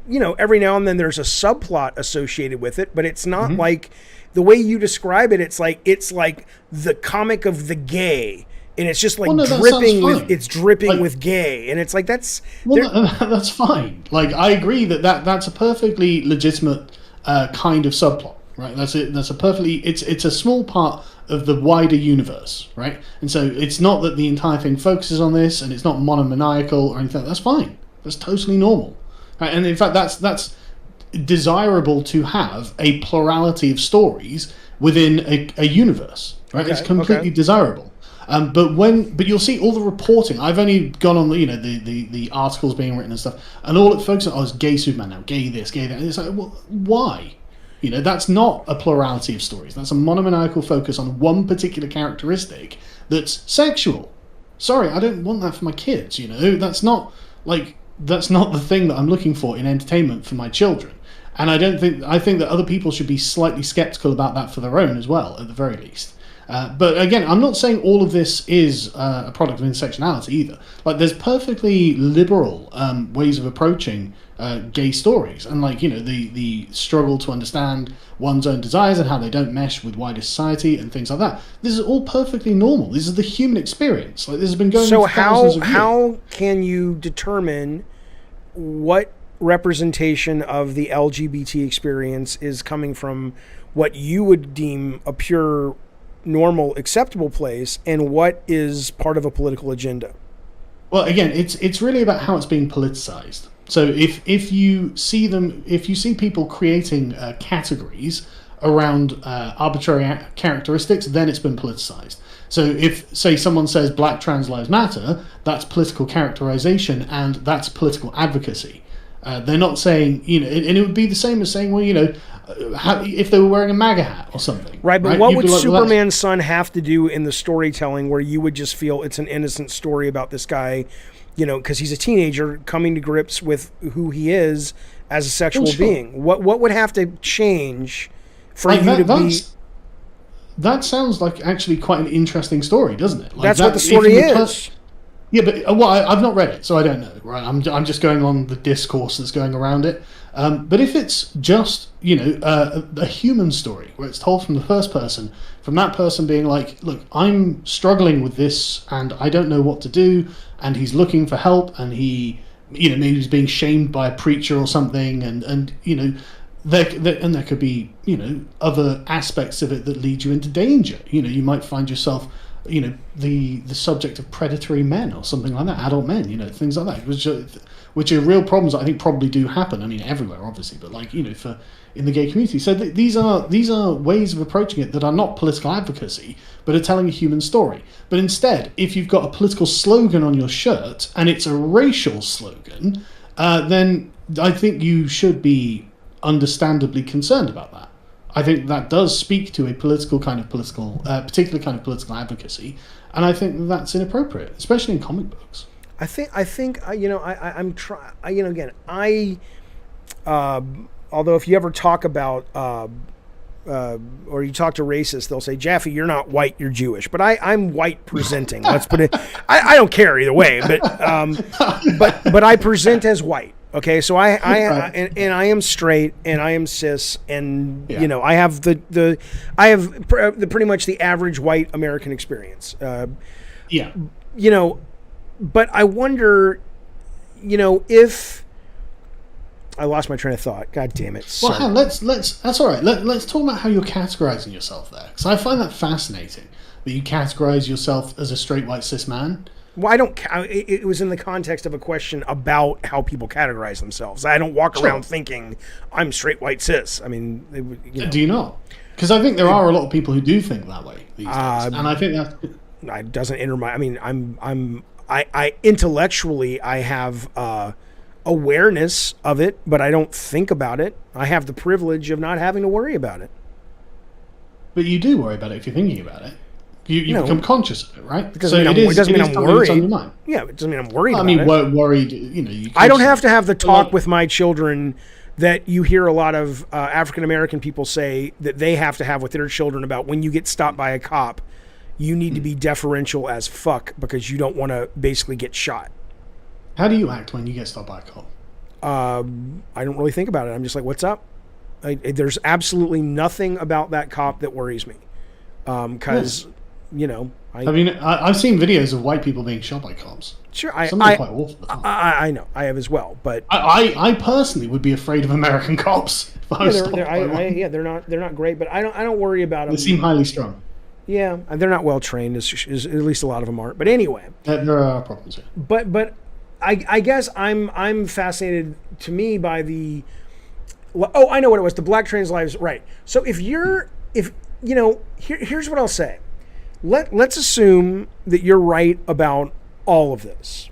you know, every now and then there's a subplot associated with it, but it's not like the way you describe it. It's like the comic of the gay, and it's just like dripping with gay, and it's like that's fine. Like, I agree that's a perfectly legitimate kind of subplot, right? That's a perfectly it's a small part of the wider universe, right? And so it's not that the entire thing focuses on this, and it's not monomaniacal or anything. That's fine. That's totally normal. And in fact, that's desirable to have a plurality of stories within a universe, right? Okay, it's completely desirable. But you'll see all the reporting. I've only gone on the articles being written and stuff, and all it focuses on is gay Superman now, gay this, gay that. And it's like, well, why? You know, that's not a plurality of stories. That's a monomaniacal focus on one particular characteristic that's sexual. Sorry, I don't want that for my kids. You know, that's not the thing that I'm looking for in entertainment for my children. And I think that other people should be slightly skeptical about that for their own as well, at the very least. But again, I'm not saying all of this is a product of intersectionality either. Like, there's perfectly liberal ways of approaching gay stories, and the struggle to understand one's own desires and how they don't mesh with wider society and things like that. This is all perfectly normal. This is the human experience. Like, this has been going on for thousands of years. So how can you determine what representation of the LGBT experience is coming from what you would deem a pure, normal, acceptable place, and what is part of a political agenda? Well, again, it's really about how it's being politicized. So if you see people creating categories around arbitrary characteristics, then it's been politicized. So if, say, someone says Black Trans Lives Matter, that's political characterization and that's political advocacy. They're not saying, and it would be the same as saying, well, if they were wearing a MAGA hat or something. Right, but what would Superman's son have to do in the storytelling where you would just feel it's an innocent story about this guy, because he's a teenager coming to grips with who he is as a sexual being? What would have to change for you to be. That sounds like actually quite an interesting story, doesn't it? That's what the story is. Yeah, but I've not read it, so I don't know. Right, I'm just going on the discourse that's going around it. But if it's just a human story where it's told from the first person, from that person being like, look, I'm struggling with this and I don't know what to do, and he's looking for help, and he maybe he's being shamed by a preacher or something, and there could be other aspects of it that lead you into danger. You might find yourself the subject of predatory men or something like that, adult men, things like that, which are real problems that I think probably do happen. I mean, everywhere, obviously, but for in the gay community. So these are ways of approaching it that are not political advocacy, but are telling a human story. But instead, if you've got a political slogan on your shirt and it's a racial slogan, then I think you should be understandably concerned about that. I think that does speak to a particular kind of political advocacy, and I think that's inappropriate, especially in comic books. I think I'm trying. Again, although if you ever talk about or you talk to racists, they'll say, Jaffe, you're not white, you're Jewish. But I'm white presenting. Let's put it. I don't care either way, but I present as white. Okay, so I I am straight and I am cis, and I have pretty much the average white American experience. But I wonder, if I lost my train of thought. God damn it! Sorry. Well, let's that's all right. Let's talk about how you're categorizing yourself there, because I find that fascinating that you categorize yourself as a straight white cis man. Well, I don't. It was in the context of a question about how people categorize themselves. I don't walk around thinking I'm straight, white, cis. I mean, do you not? Because I think there are a lot of people who do think that way these days, and I think that doesn't enter my. I mean, I intellectually I have awareness of it, but I don't think about it. I have the privilege of not having to worry about it. But you do worry about it if you're thinking about it. You become conscious of it, right? It doesn't mean I'm worried. Yeah, it doesn't mean I'm worried about it. I mean, worried, I don't have to have the talk with my children that you hear a lot of African-American people say that they have to have with their children about when you get stopped by a cop, you need to be deferential as fuck because you don't want to basically get shot. How do you act when you get stopped by a cop? I don't really think about it. I'm just like, what's up? There's absolutely nothing about that cop that worries me. Because... I mean, I've seen videos of white people being shot by cops. Sure, some are quite awful. I know, I have as well. But I personally would be afraid of American cops. They're not great, but I don't worry about them. They seem highly strung. Yeah, they're not well trained. At least a lot of them aren't. But anyway, there are problems here. But I guess I'm fascinated to me by the. Oh, I know what it was. The Black Trans Lives, right? So here's what I'll say. Let's assume that you're right about all of this,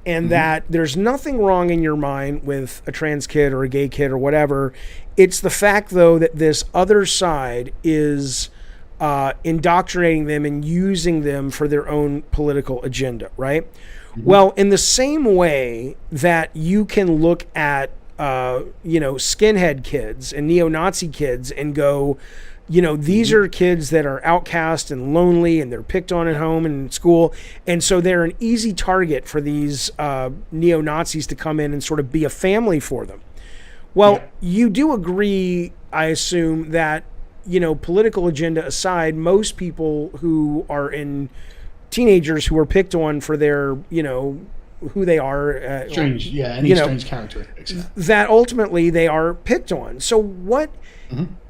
and that there's nothing wrong in your mind with a trans kid or a gay kid or whatever. It's the fact, though, that this other side is indoctrinating them and using them for their own political agenda, right? Well, in the same way that you can look at, skinhead kids and neo-Nazi kids and go, these are kids that are outcast and lonely and they're picked on at home and in school. And so they're an easy target for these neo-Nazis to come in and sort of be a family for them. Well, you do agree, I assume, that, political agenda aside, most people who are in teenagers who are picked on for their, who they are. Strange characteristics. Yeah. That ultimately they are picked on. So what...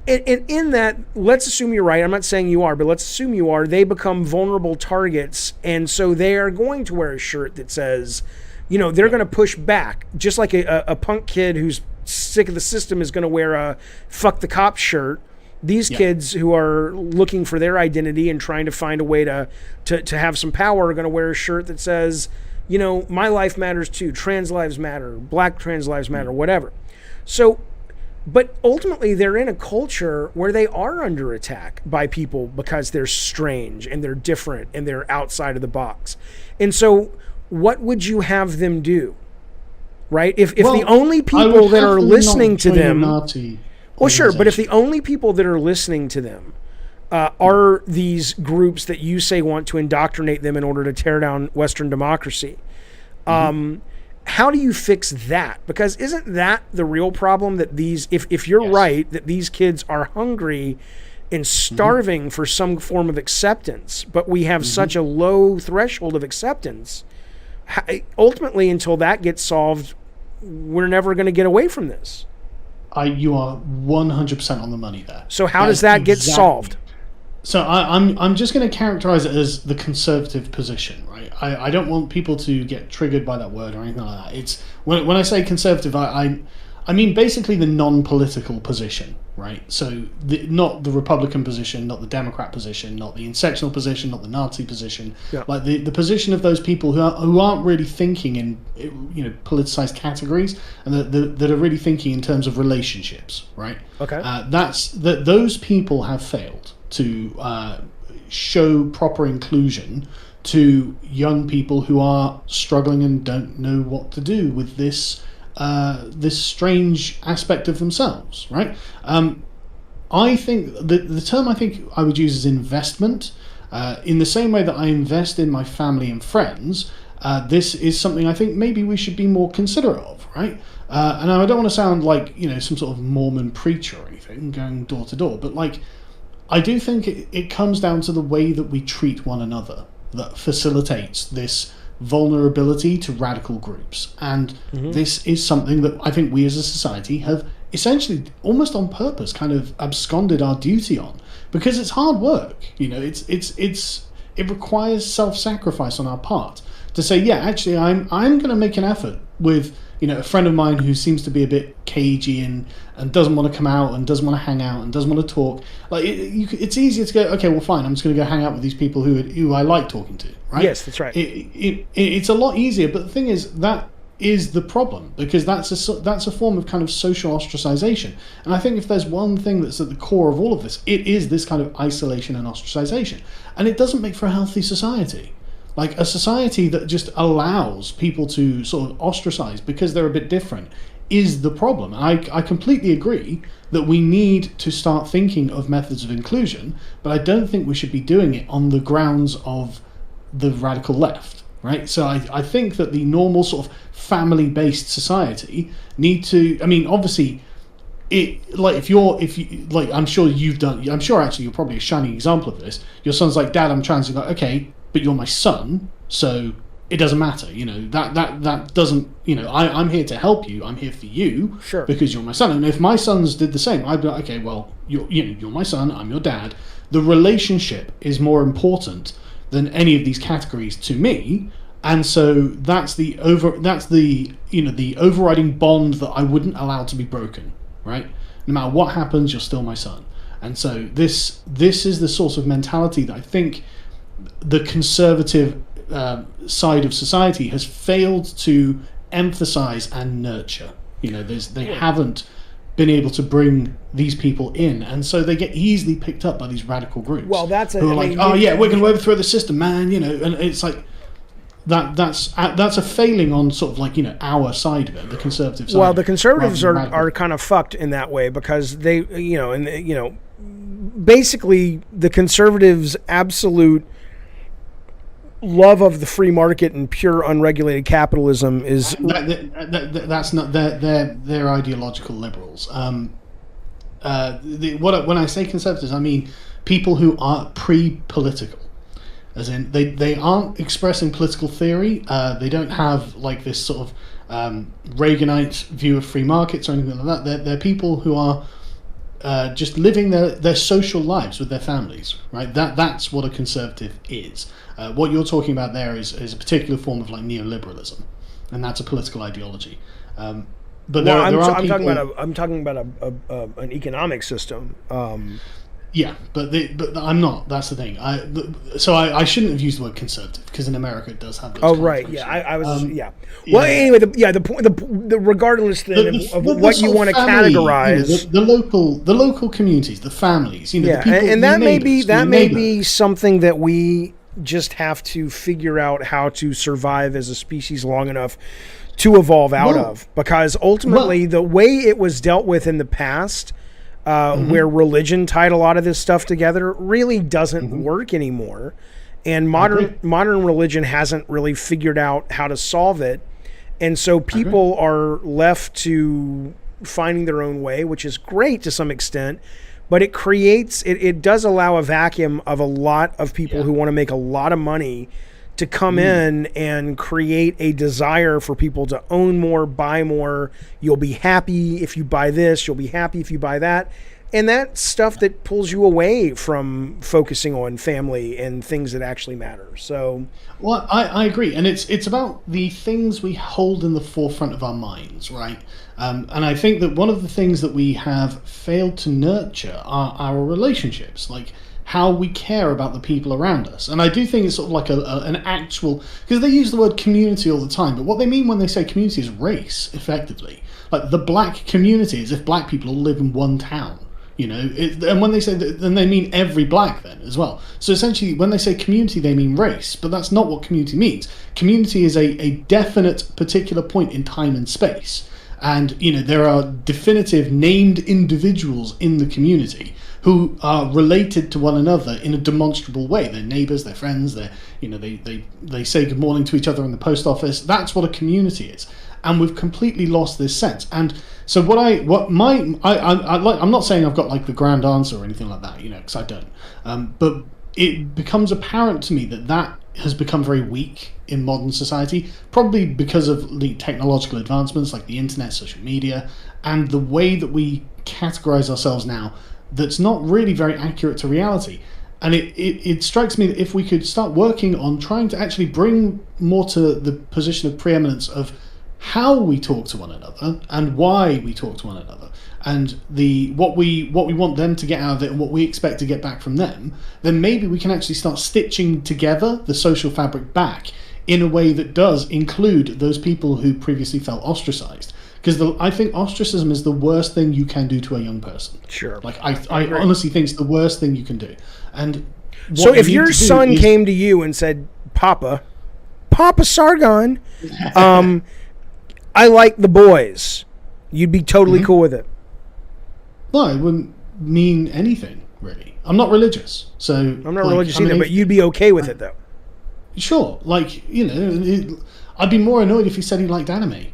And in that, let's assume you're right. I'm not saying you are, but let's assume you are. They become vulnerable targets, and so they are going to wear a shirt that says, they're going to push back, just like a punk kid who's sick of the system is going to wear a "fuck the cops" shirt. These kids who are looking for their identity and trying to find a way to have some power are going to wear a shirt that says, my life matters too. Trans lives matter. Black trans lives matter. Whatever. So. But ultimately, they're in a culture where they are under attack by people because they're strange and they're different and they're outside of the box. And so what would you have them do? Right? If the only people that are listening to them... Well, sure, but if the only people that are listening to them are these groups that you say want to indoctrinate them in order to tear down Western democracy, how do you fix that? Because isn't that the real problem, that these, if you're right, that these kids are hungry and starving for some form of acceptance, but we have such a low threshold of acceptance, ultimately, until that gets solved, we're never going to get away from this. You are 100% on the money there. So how does that get solved? So I'm just going to characterize it as the conservative position, right? I don't want people to get triggered by that word or anything like that. It's when I say conservative, I mean basically the non-political position, right? So not the Republican position, not the Democrat position, not the intersectional position, not the Nazi position, like the position of those people who aren't really thinking in politicized categories, and that are really thinking in terms of relationships, right? Okay. Those people have failed to show proper inclusion to young people who are struggling and don't know what to do with this strange aspect of themselves, right? I think the term I think I would use is investment. In the same way that I invest in my family and friends, this is something I think maybe we should be more considerate of, right? And I don't want to sound like some sort of Mormon preacher or anything, going door to door, but like, I do think it comes down to the way that we treat one another that facilitates this vulnerability to radical groups. And this is something that I think we as a society have essentially almost on purpose kind of absconded our duty on, because it's hard work. It requires self-sacrifice on our part to say, yeah, actually I'm going to make an effort with a friend of mine who seems to be a bit cagey and doesn't want to come out and doesn't want to hang out and doesn't want to talk. Like it's easier to go, okay, well, fine, I'm just going to go hang out with these people who I like talking to, right? Yes, that's right. It's a lot easier, but the thing is that is the problem, because that's a form of kind of social ostracization. And I think if there's one thing that's at the core of all of this, it is this kind of isolation and ostracization, and it doesn't make for a healthy society. Like a society that just allows people to sort of ostracize because they're a bit different is the problem. I completely agree that we need to start thinking of methods of inclusion, but I don't think we should be doing it on the grounds of the radical left, right? So I think that the normal sort of family-based society need to, I mean, obviously, I'm sure actually you're probably a shining example of this. Your son's like, Dad, I'm trans. You're like, okay, but you're my son, so it doesn't matter. That doesn't, I'm here to help you. I'm here for you, sure, because you're my son. And if my sons did the same, I'd be like, okay, well, you're my son, I'm your dad. The relationship is more important than any of these categories to me. And so that's the overriding bond that I wouldn't allow to be broken, right? No matter what happens, you're still my son. And so this is the sort of mentality that I think the conservative side of society has failed to emphasize and nurture. They haven't been able to bring these people in, and so they get easily picked up by these radical groups. Well, we're going to overthrow the system, man. And it's like that's a failing on sort of like our side of it, the conservative side. Well, the conservatives are kind of fucked in that way, because they basically the conservatives' absolute love of the free market and pure unregulated capitalism is that's not they're ideological liberals. When I say conservatives, I mean people who are pre-political, as in they aren't expressing political theory. They don't have like this sort of Reaganite view of free markets or anything like that. They're people who are just living their social lives with their families, right? That's what a conservative is. What you're talking about there is a particular form of like neoliberalism, and that's a political ideology. I'm talking about an economic system. Yeah, but I'm not. That's the thing. I shouldn't have used the word conservative, because in America it does have those. Oh right, yeah. I was yeah. Well, anyway, the point, regardless then of what you want to categorize, the local communities, the families, the people, and that may be something that we just have to figure out how to survive as a species long enough to evolve out of, because ultimately the way it was dealt with in the past where religion tied a lot of this stuff together, really doesn't work anymore. And modern religion hasn't really figured out how to solve it. And so people are left to finding their own way, which is great to some extent, but it does allow a vacuum of a lot of people who want to make a lot of money to come in and create a desire for people to own more, buy more. You'll be happy if you buy this, you'll be happy if you buy that. And that's stuff that pulls you away from focusing on family and things that actually matter. So, well, I agree, and it's about the things we hold in the forefront of our minds, right? And I think that one of the things that we have failed to nurture are our relationships, like how we care about the people around us. And I do think it's sort of like an actual, because they use the word community all the time, but what they mean when they say community is race, effectively. Like the black community, as if black people all live in one town. You know, and when they say that, then they mean every black then as well. So essentially, when they say community, they mean race, but that's not what community means. Community is a definite particular point in time and space. And, you know, there are definitive named individuals in the community who are related to one another in a demonstrable way. They're neighbors, they're friends, they say good morning to each other in the post office. That's what a community is. And we've completely lost this sense. And so I'm not saying I've got like the grand answer or anything like that, you know, because I don't. But it becomes apparent to me that has become very weak in modern society, probably because of the technological advancements like the internet, social media, and the way that we categorize ourselves now that's not really very accurate to reality. And it strikes me that if we could start working on trying to actually bring more to the position of preeminence of how we talk to one another and why we talk to one another, and what we want them to get out of it and what we expect to get back from them, then maybe we can actually start stitching together the social fabric back in a way that does include those people who previously felt ostracized. Because I think ostracism is the worst thing you can do to a young person. Sure. Like I honestly think it's the worst thing you can do. And so if your son came to you and said, Papa Sargon, I like the boys, you'd be totally cool with it? No, it wouldn't mean anything, really. I'm not religious, so... I'm not religious either, but you'd be okay with it, though? Sure. Like, you know, I'd be more annoyed if he said he liked anime.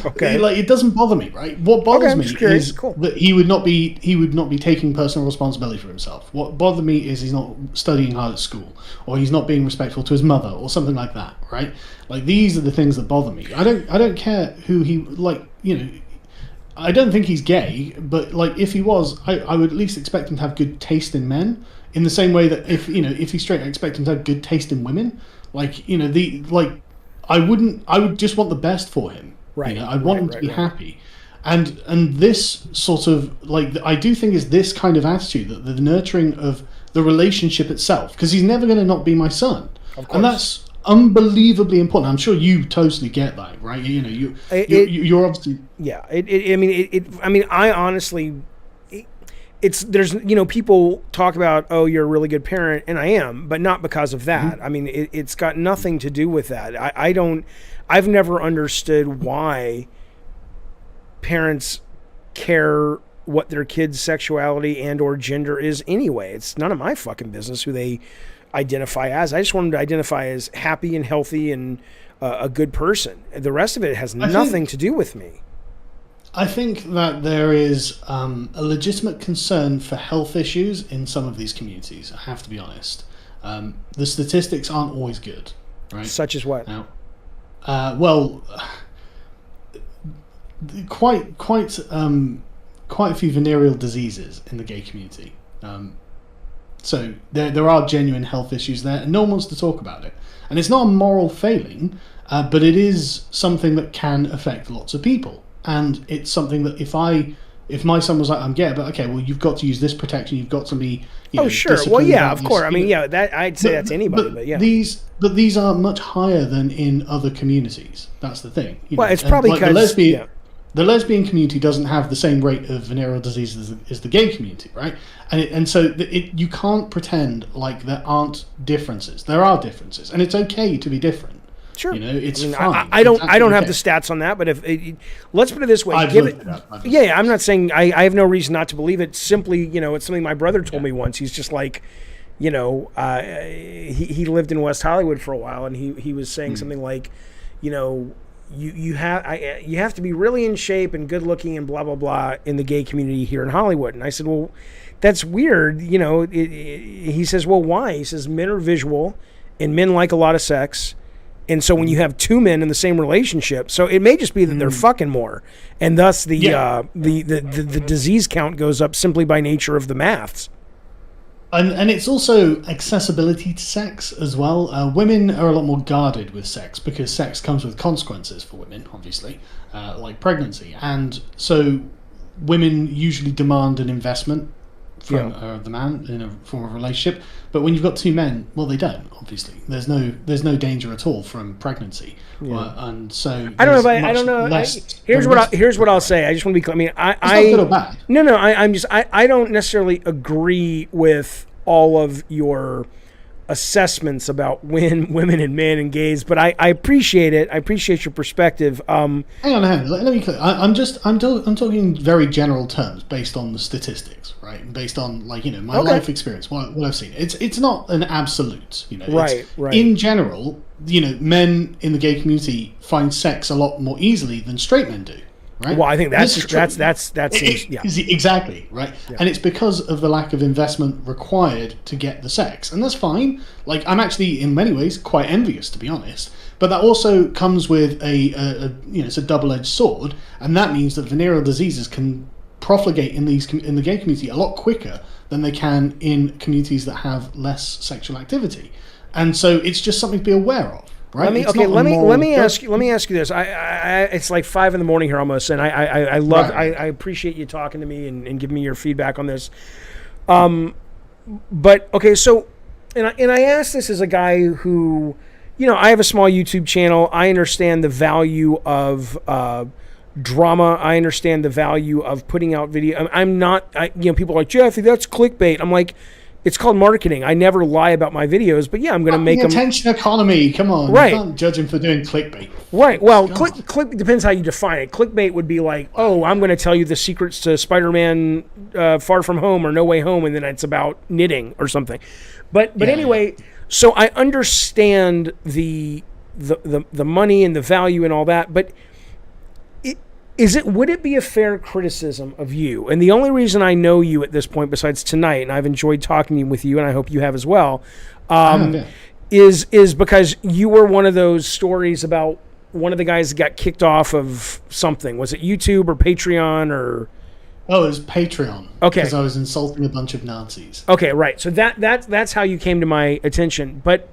Okay. Like, it doesn't bother me, right? What bothers me is cool. that he would not be taking personal responsibility for himself. What bothered me is he's not studying hard at school, or he's not being respectful to his mother, or something like that, right? Like, these are the things that bother me. I don't care who he, like, you know, I don't think he's gay, but like if he was, I would at least expect him to have good taste in men, in the same way that if he's straight, I expect him to have good taste in women. Like, you know, I would just want the best for him. Right. You know, I'd want him to be happy. And this sort of, like, I do think is this kind of attitude, that the nurturing of the relationship itself, because he's never going to not be my son. Of course. And that's unbelievably important. I'm sure you totally get that, right? You know, you're obviously... Yeah. I honestly... There's, you know, people talk about, oh, you're a really good parent, and I am, but not because of that. I mean, it's got nothing to do with that. I've never understood why parents care what their kids' sexuality and or gender is anyway. It's none of my fucking business who they identify as. I just want them to identify as happy and healthy and a good person. The rest of it has nothing to do with me. I think that there is a legitimate concern for health issues in some of these communities, I have to be honest. The statistics aren't always good, right? Such as what? Now, quite a few venereal diseases in the gay community. So there are genuine health issues there, and no one wants to talk about it. And it's not a moral failing, but it is something that can affect lots of people. And it's something that if my son was like, I'm gay, but okay, well, you've got to use this protection, you've got to be, sure. Well, yeah, of course. I mean, yeah, that I'd say that's anybody, but yeah. These are much higher than in other communities. That's the thing. It's probably because the lesbian community doesn't have the same rate of venereal disease as the gay community, right? And so you can't pretend like there aren't differences. There are differences, and it's okay to be different. Sure. You know, it's I mean, fine. I don't have okay. the stats on that, but let's put it this way. I've Give looked it. it up. Yeah, I'm not saying I have no reason not to believe it. Simply, it's something my brother told me once. He's just like, he lived in West Hollywood for a while, and he was saying something like, you have to be really in shape and good looking and blah blah blah in the gay community here in Hollywood. And I said, well, that's weird. He says, well, why? He says men are visual, and men like a lot of sex. And so when you have two men in the same relationship, so it may just be that they're fucking more, and thus the disease count goes up simply by nature of the maths. And it's also accessibility to sex as well. Women are a lot more guarded with sex because sex comes with consequences for women, obviously, like pregnancy. And so women usually demand an investment from the man in a form of relationship. But when you've got two men, well, they don't. Obviously, there's no danger at all from pregnancy, and so I don't know. Here's what I'll say. I just want to be clear. I mean, it's not good or bad. No. I don't necessarily agree with all of your assessments about women and men and gays, but I appreciate it. I appreciate your perspective. Hang on. Let me clear. I'm talking very general terms based on the statistics, right? Based on my life experience, what I've seen. It's not an absolute, Right. In general, men in the gay community find sex a lot more easily than straight men do. Right? Well, I think that's exactly right, and it's because of the lack of investment required to get the sex, and that's fine. Like, I'm actually in many ways quite envious, to be honest. But that also comes with it's a double-edged sword, and that means that venereal diseases can profligate in the gay community a lot quicker than they can in communities that have less sexual activity, and so it's just something to be aware of. Right? Let me ask you this. I it's like 5 a.m. here almost, and I love I appreciate you talking to me and giving me your feedback on this. But okay, so and I ask this as a guy who, I have a small YouTube channel. I understand the value of drama. I understand the value of putting out video. I'm not. People are like, Jeffy, that's clickbait. I'm like, it's called marketing. I never lie about my videos, but I'm going to make them. Attention economy, come on. Right. You can't judge him for doing clickbait. Right. Well, click depends how you define it. Clickbait would be like, I'm going to tell you the secrets to Spider-Man Far From Home or No Way Home, and then it's about knitting or something. But anyway, so I understand the money and the value and all that, but would it be a fair criticism of you? And the only reason I know you at this point, besides tonight, and I've enjoyed talking with you, and I hope you have as well, is because you were one of those stories about one of the guys that got kicked off of something. Was it YouTube or Patreon or? Oh, it was Patreon. Okay. Because I was insulting a bunch of Nazis. Okay, right. So that's how you came to my attention. But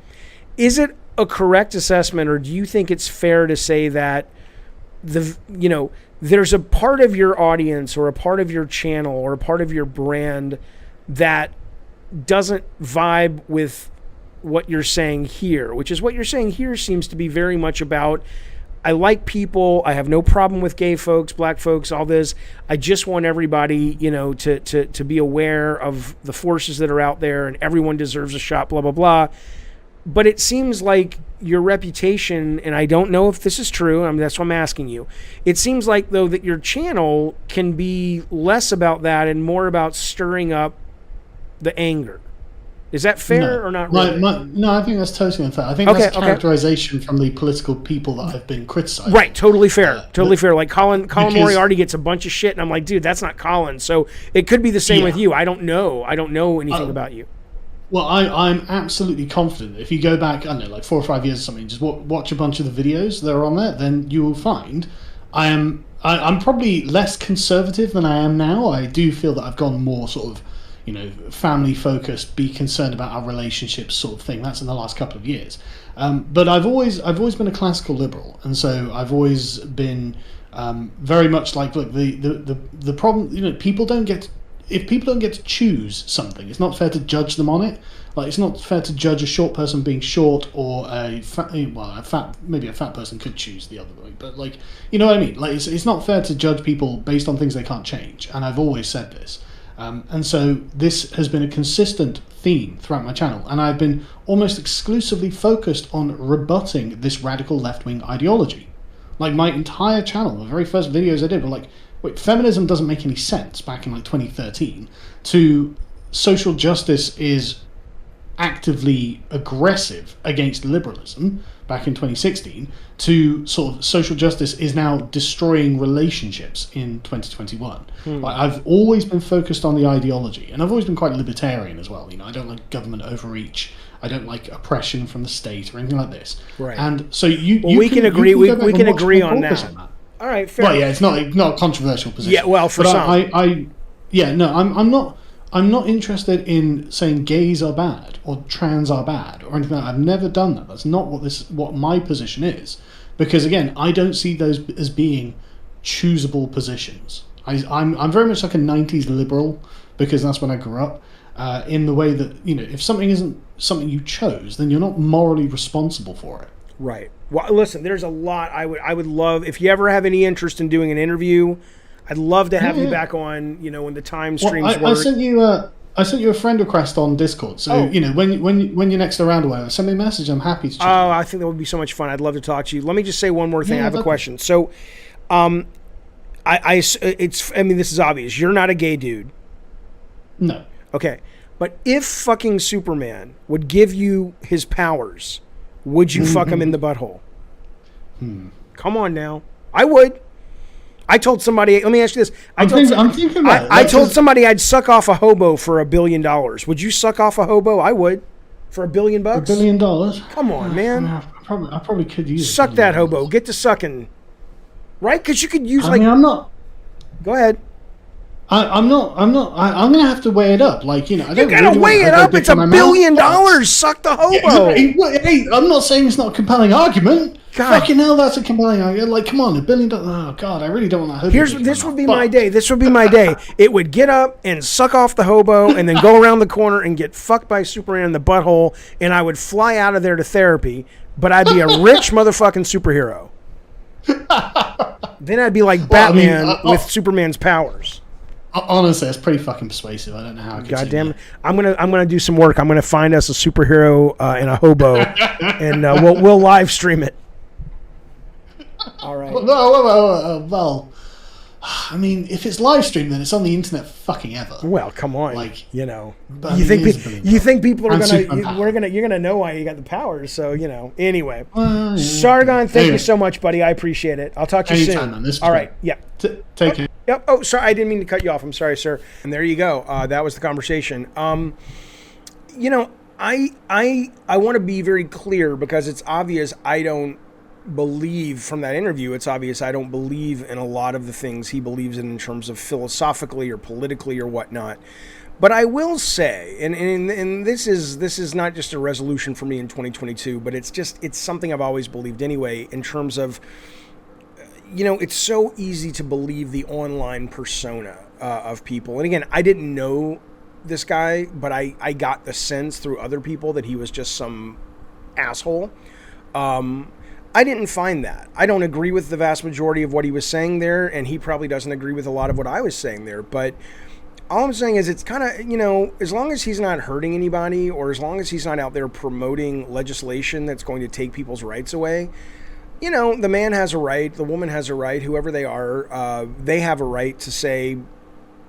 is it a correct assessment, or do you think it's fair to say that there's a part of your audience or a part of your channel or a part of your brand that doesn't vibe with what you're saying here, which is what you're saying here seems to be very much about, I like people, I have no problem with gay folks, black folks, all this. I just want everybody, to be aware of the forces that are out there and everyone deserves a shot, blah, blah, blah. But it seems like your reputation, and I don't know if this is true, that's what I'm asking you. It seems like, though, that your channel can be less about that and more about stirring up the anger. Is that fair or not really? No, I think that's totally unfair. I think that's characterization from the political people that have been criticized. Right, totally fair. Fair. Like Colin Moriarty gets a bunch of shit, and I'm like, dude, that's not Colin. So it could be the same with you. I don't know anything about you. Well, I'm absolutely confident. If you go back, I don't know, like 4 or 5 years or something, just watch a bunch of the videos that are on there, then you will find I'm probably less conservative than I am now. I do feel that I've gone more sort of, family focused, be concerned about our relationships sort of thing. That's in the last couple of years. But I've always been a classical liberal, and so I've always been very much like, look, the problem, people don't get. If people don't get to choose something, it's not fair to judge them on it. Like, it's not fair to judge a short person being short or maybe a fat person could choose the other way. But you know what I mean? Like, it's not fair to judge people based on things they can't change. And I've always said this. And so this has been a consistent theme throughout my channel, and I've been almost exclusively focused on rebutting this radical left-wing ideology. Like, my entire channel, the very first videos I did were like, wait, feminism doesn't make any sense, back in like 2013, to social justice is actively aggressive against liberalism, back in 2016, to sort of social justice is now destroying relationships in 2021. Like, I've always been focused on the ideology, and I've always been quite libertarian as well. You know, I don't like government overreach. I don't like oppression from the state or anything like this. Right. And so you we can agree. We can agree on that. On that. All right. Fair. Well, yeah, it's not a controversial position. Yeah. Well, for but some. I'm not interested in saying gays are bad or trans are bad or anything like that. I've never done that. That's not what my position is. Because again, I don't see those as being choosable positions. I'm very much like a 90s liberal, because that's when I grew up, in the way that, you know, if something isn't something you chose, then you're not morally responsible for it. Right. Well, listen, there's a lot I would love, if you ever have any interest in doing an interview, I'd love to have you back on, you know, when the time streams work. I sent you a friend request on Discord. So, you know, when you're next around or whatever, send me a message. I'm happy to chat. Oh, I think that would be so much fun. I'd love to talk to you. Let me just say one more thing. I have a question. So, I mean, this is obvious. You're not a gay dude. No. Okay. But if fucking Superman would give you his powers, would you fuck him in the butthole? Come on now. I would. I told somebody, let me ask you this. I told somebody I'd suck off a hobo for $1 billion. Would you suck off a hobo? I would. For $1 billion? $1 billion? Come on, man. I probably could use it. Suck that hobo. Get to sucking. Right? Because you could use I mean, I'm not. Go ahead. I'm going to have to weigh it up. Like, you know, I don't gotta really weigh it up. It's $1 billion. Suck the hobo. Hey, I'm not saying it's not a compelling argument. God. Fucking hell, that's a compelling argument. Like, come on, $1 billion. Oh God, I really don't want that hobo. This would be my day. This would be my day. It would get up and suck off the hobo, and then go around the corner and get fucked by Superman in the butthole, and I would fly out of there to therapy. But I'd be a rich motherfucking superhero. Then I'd be like Batman with Superman's powers. Honestly, it's pretty fucking persuasive. I don't know how I could. God damn it! I'm gonna do some work. I'm gonna find us a superhero and a hobo, and we'll live stream it. All right. Well, I mean, if it's live streamed, then it's on the internet fucking ever. Well, come on. Like, you know, you think people are you're gonna know why you got the powers. So, you know. Anyway, Sargon, thank you so much, buddy. I appreciate it. I'll talk to you soon. Man, all right. Yeah. Take care. Yep. Oh, sorry. I didn't mean to cut you off. I'm sorry, sir. And there you go. That was the conversation. You know, I want to be very clear, because it's obvious I don't believe from that interview. It's obvious I don't believe in a lot of the things he believes in terms of philosophically or politically or whatnot. But I will say, and this is not just a resolution for me in 2022, but it's something I've always believed anyway, in terms of, you know, it's so easy to believe the online persona of people. And again, I didn't know this guy, but I got the sense through other people that he was just some asshole. I didn't find that. I don't agree with the vast majority of what he was saying there, and he probably doesn't agree with a lot of what I was saying there. But all I'm saying is, it's kind of, you know, as long as he's not hurting anybody, or as long as he's not out there promoting legislation that's going to take people's rights away, you know, the man has a right, the woman has a right, whoever they are, they have a right to say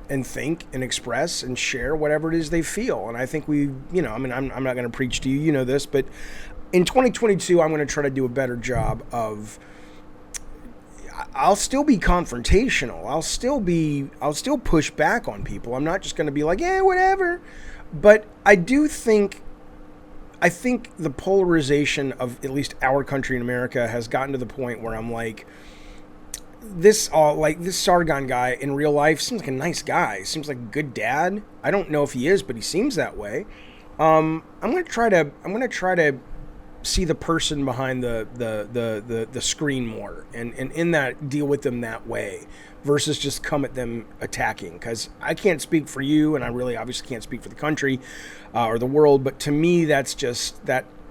and think and express and share whatever it is they feel. And I think I'm not going to preach to you, you know this, but in 2022, I'm going to try to do a better job of, I'll still be confrontational. I'll still push back on people. I'm not just going to be like, yeah, whatever. But I think the polarization of at least our country in America has gotten to the point where I'm like, this Sargon guy in real life seems like a nice guy. Seems like a good dad. I don't know if he is, but he seems that way. I'm gonna try to see the person behind the screen more, and in that deal with them that way, versus just come at them attacking. Because I can't speak for you, and I really obviously can't speak for the country or the world, but to me that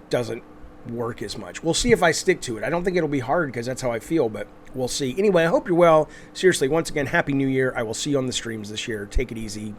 doesn't work as much. We'll see if I stick to it. I don't think it'll be hard, because that's how I feel, but we'll see. Anyway, I hope you're well. Seriously, once again, Happy New Year. I will see you on the streams this year. Take it easy.